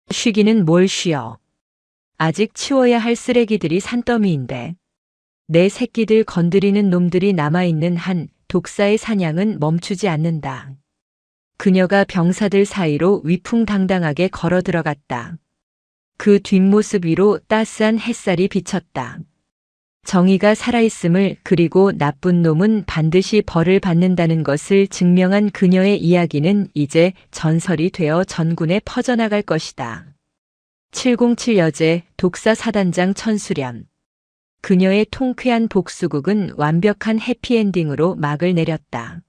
쉬기는 뭘 쉬어. 아직 치워야 할 쓰레기들이 산더미인데. 내 새끼들 건드리는 놈들이 남아있는 한 독사의 사냥은 멈추지 않는다. 그녀가 병사들 사이로 위풍당당하게 걸어 들어갔다. 그 뒷모습 위로 따스한 햇살이 비쳤다. 정의가 살아있음을 그리고 나쁜 놈은 반드시 벌을 받는다는 것을 증명한 그녀의 이야기는 이제 전설이 되어 전군에 퍼져나갈 것이다. 707 여제 독사 사단장 천수련. 그녀의 통쾌한 복수극은 완벽한 해피엔딩으로 막을 내렸다.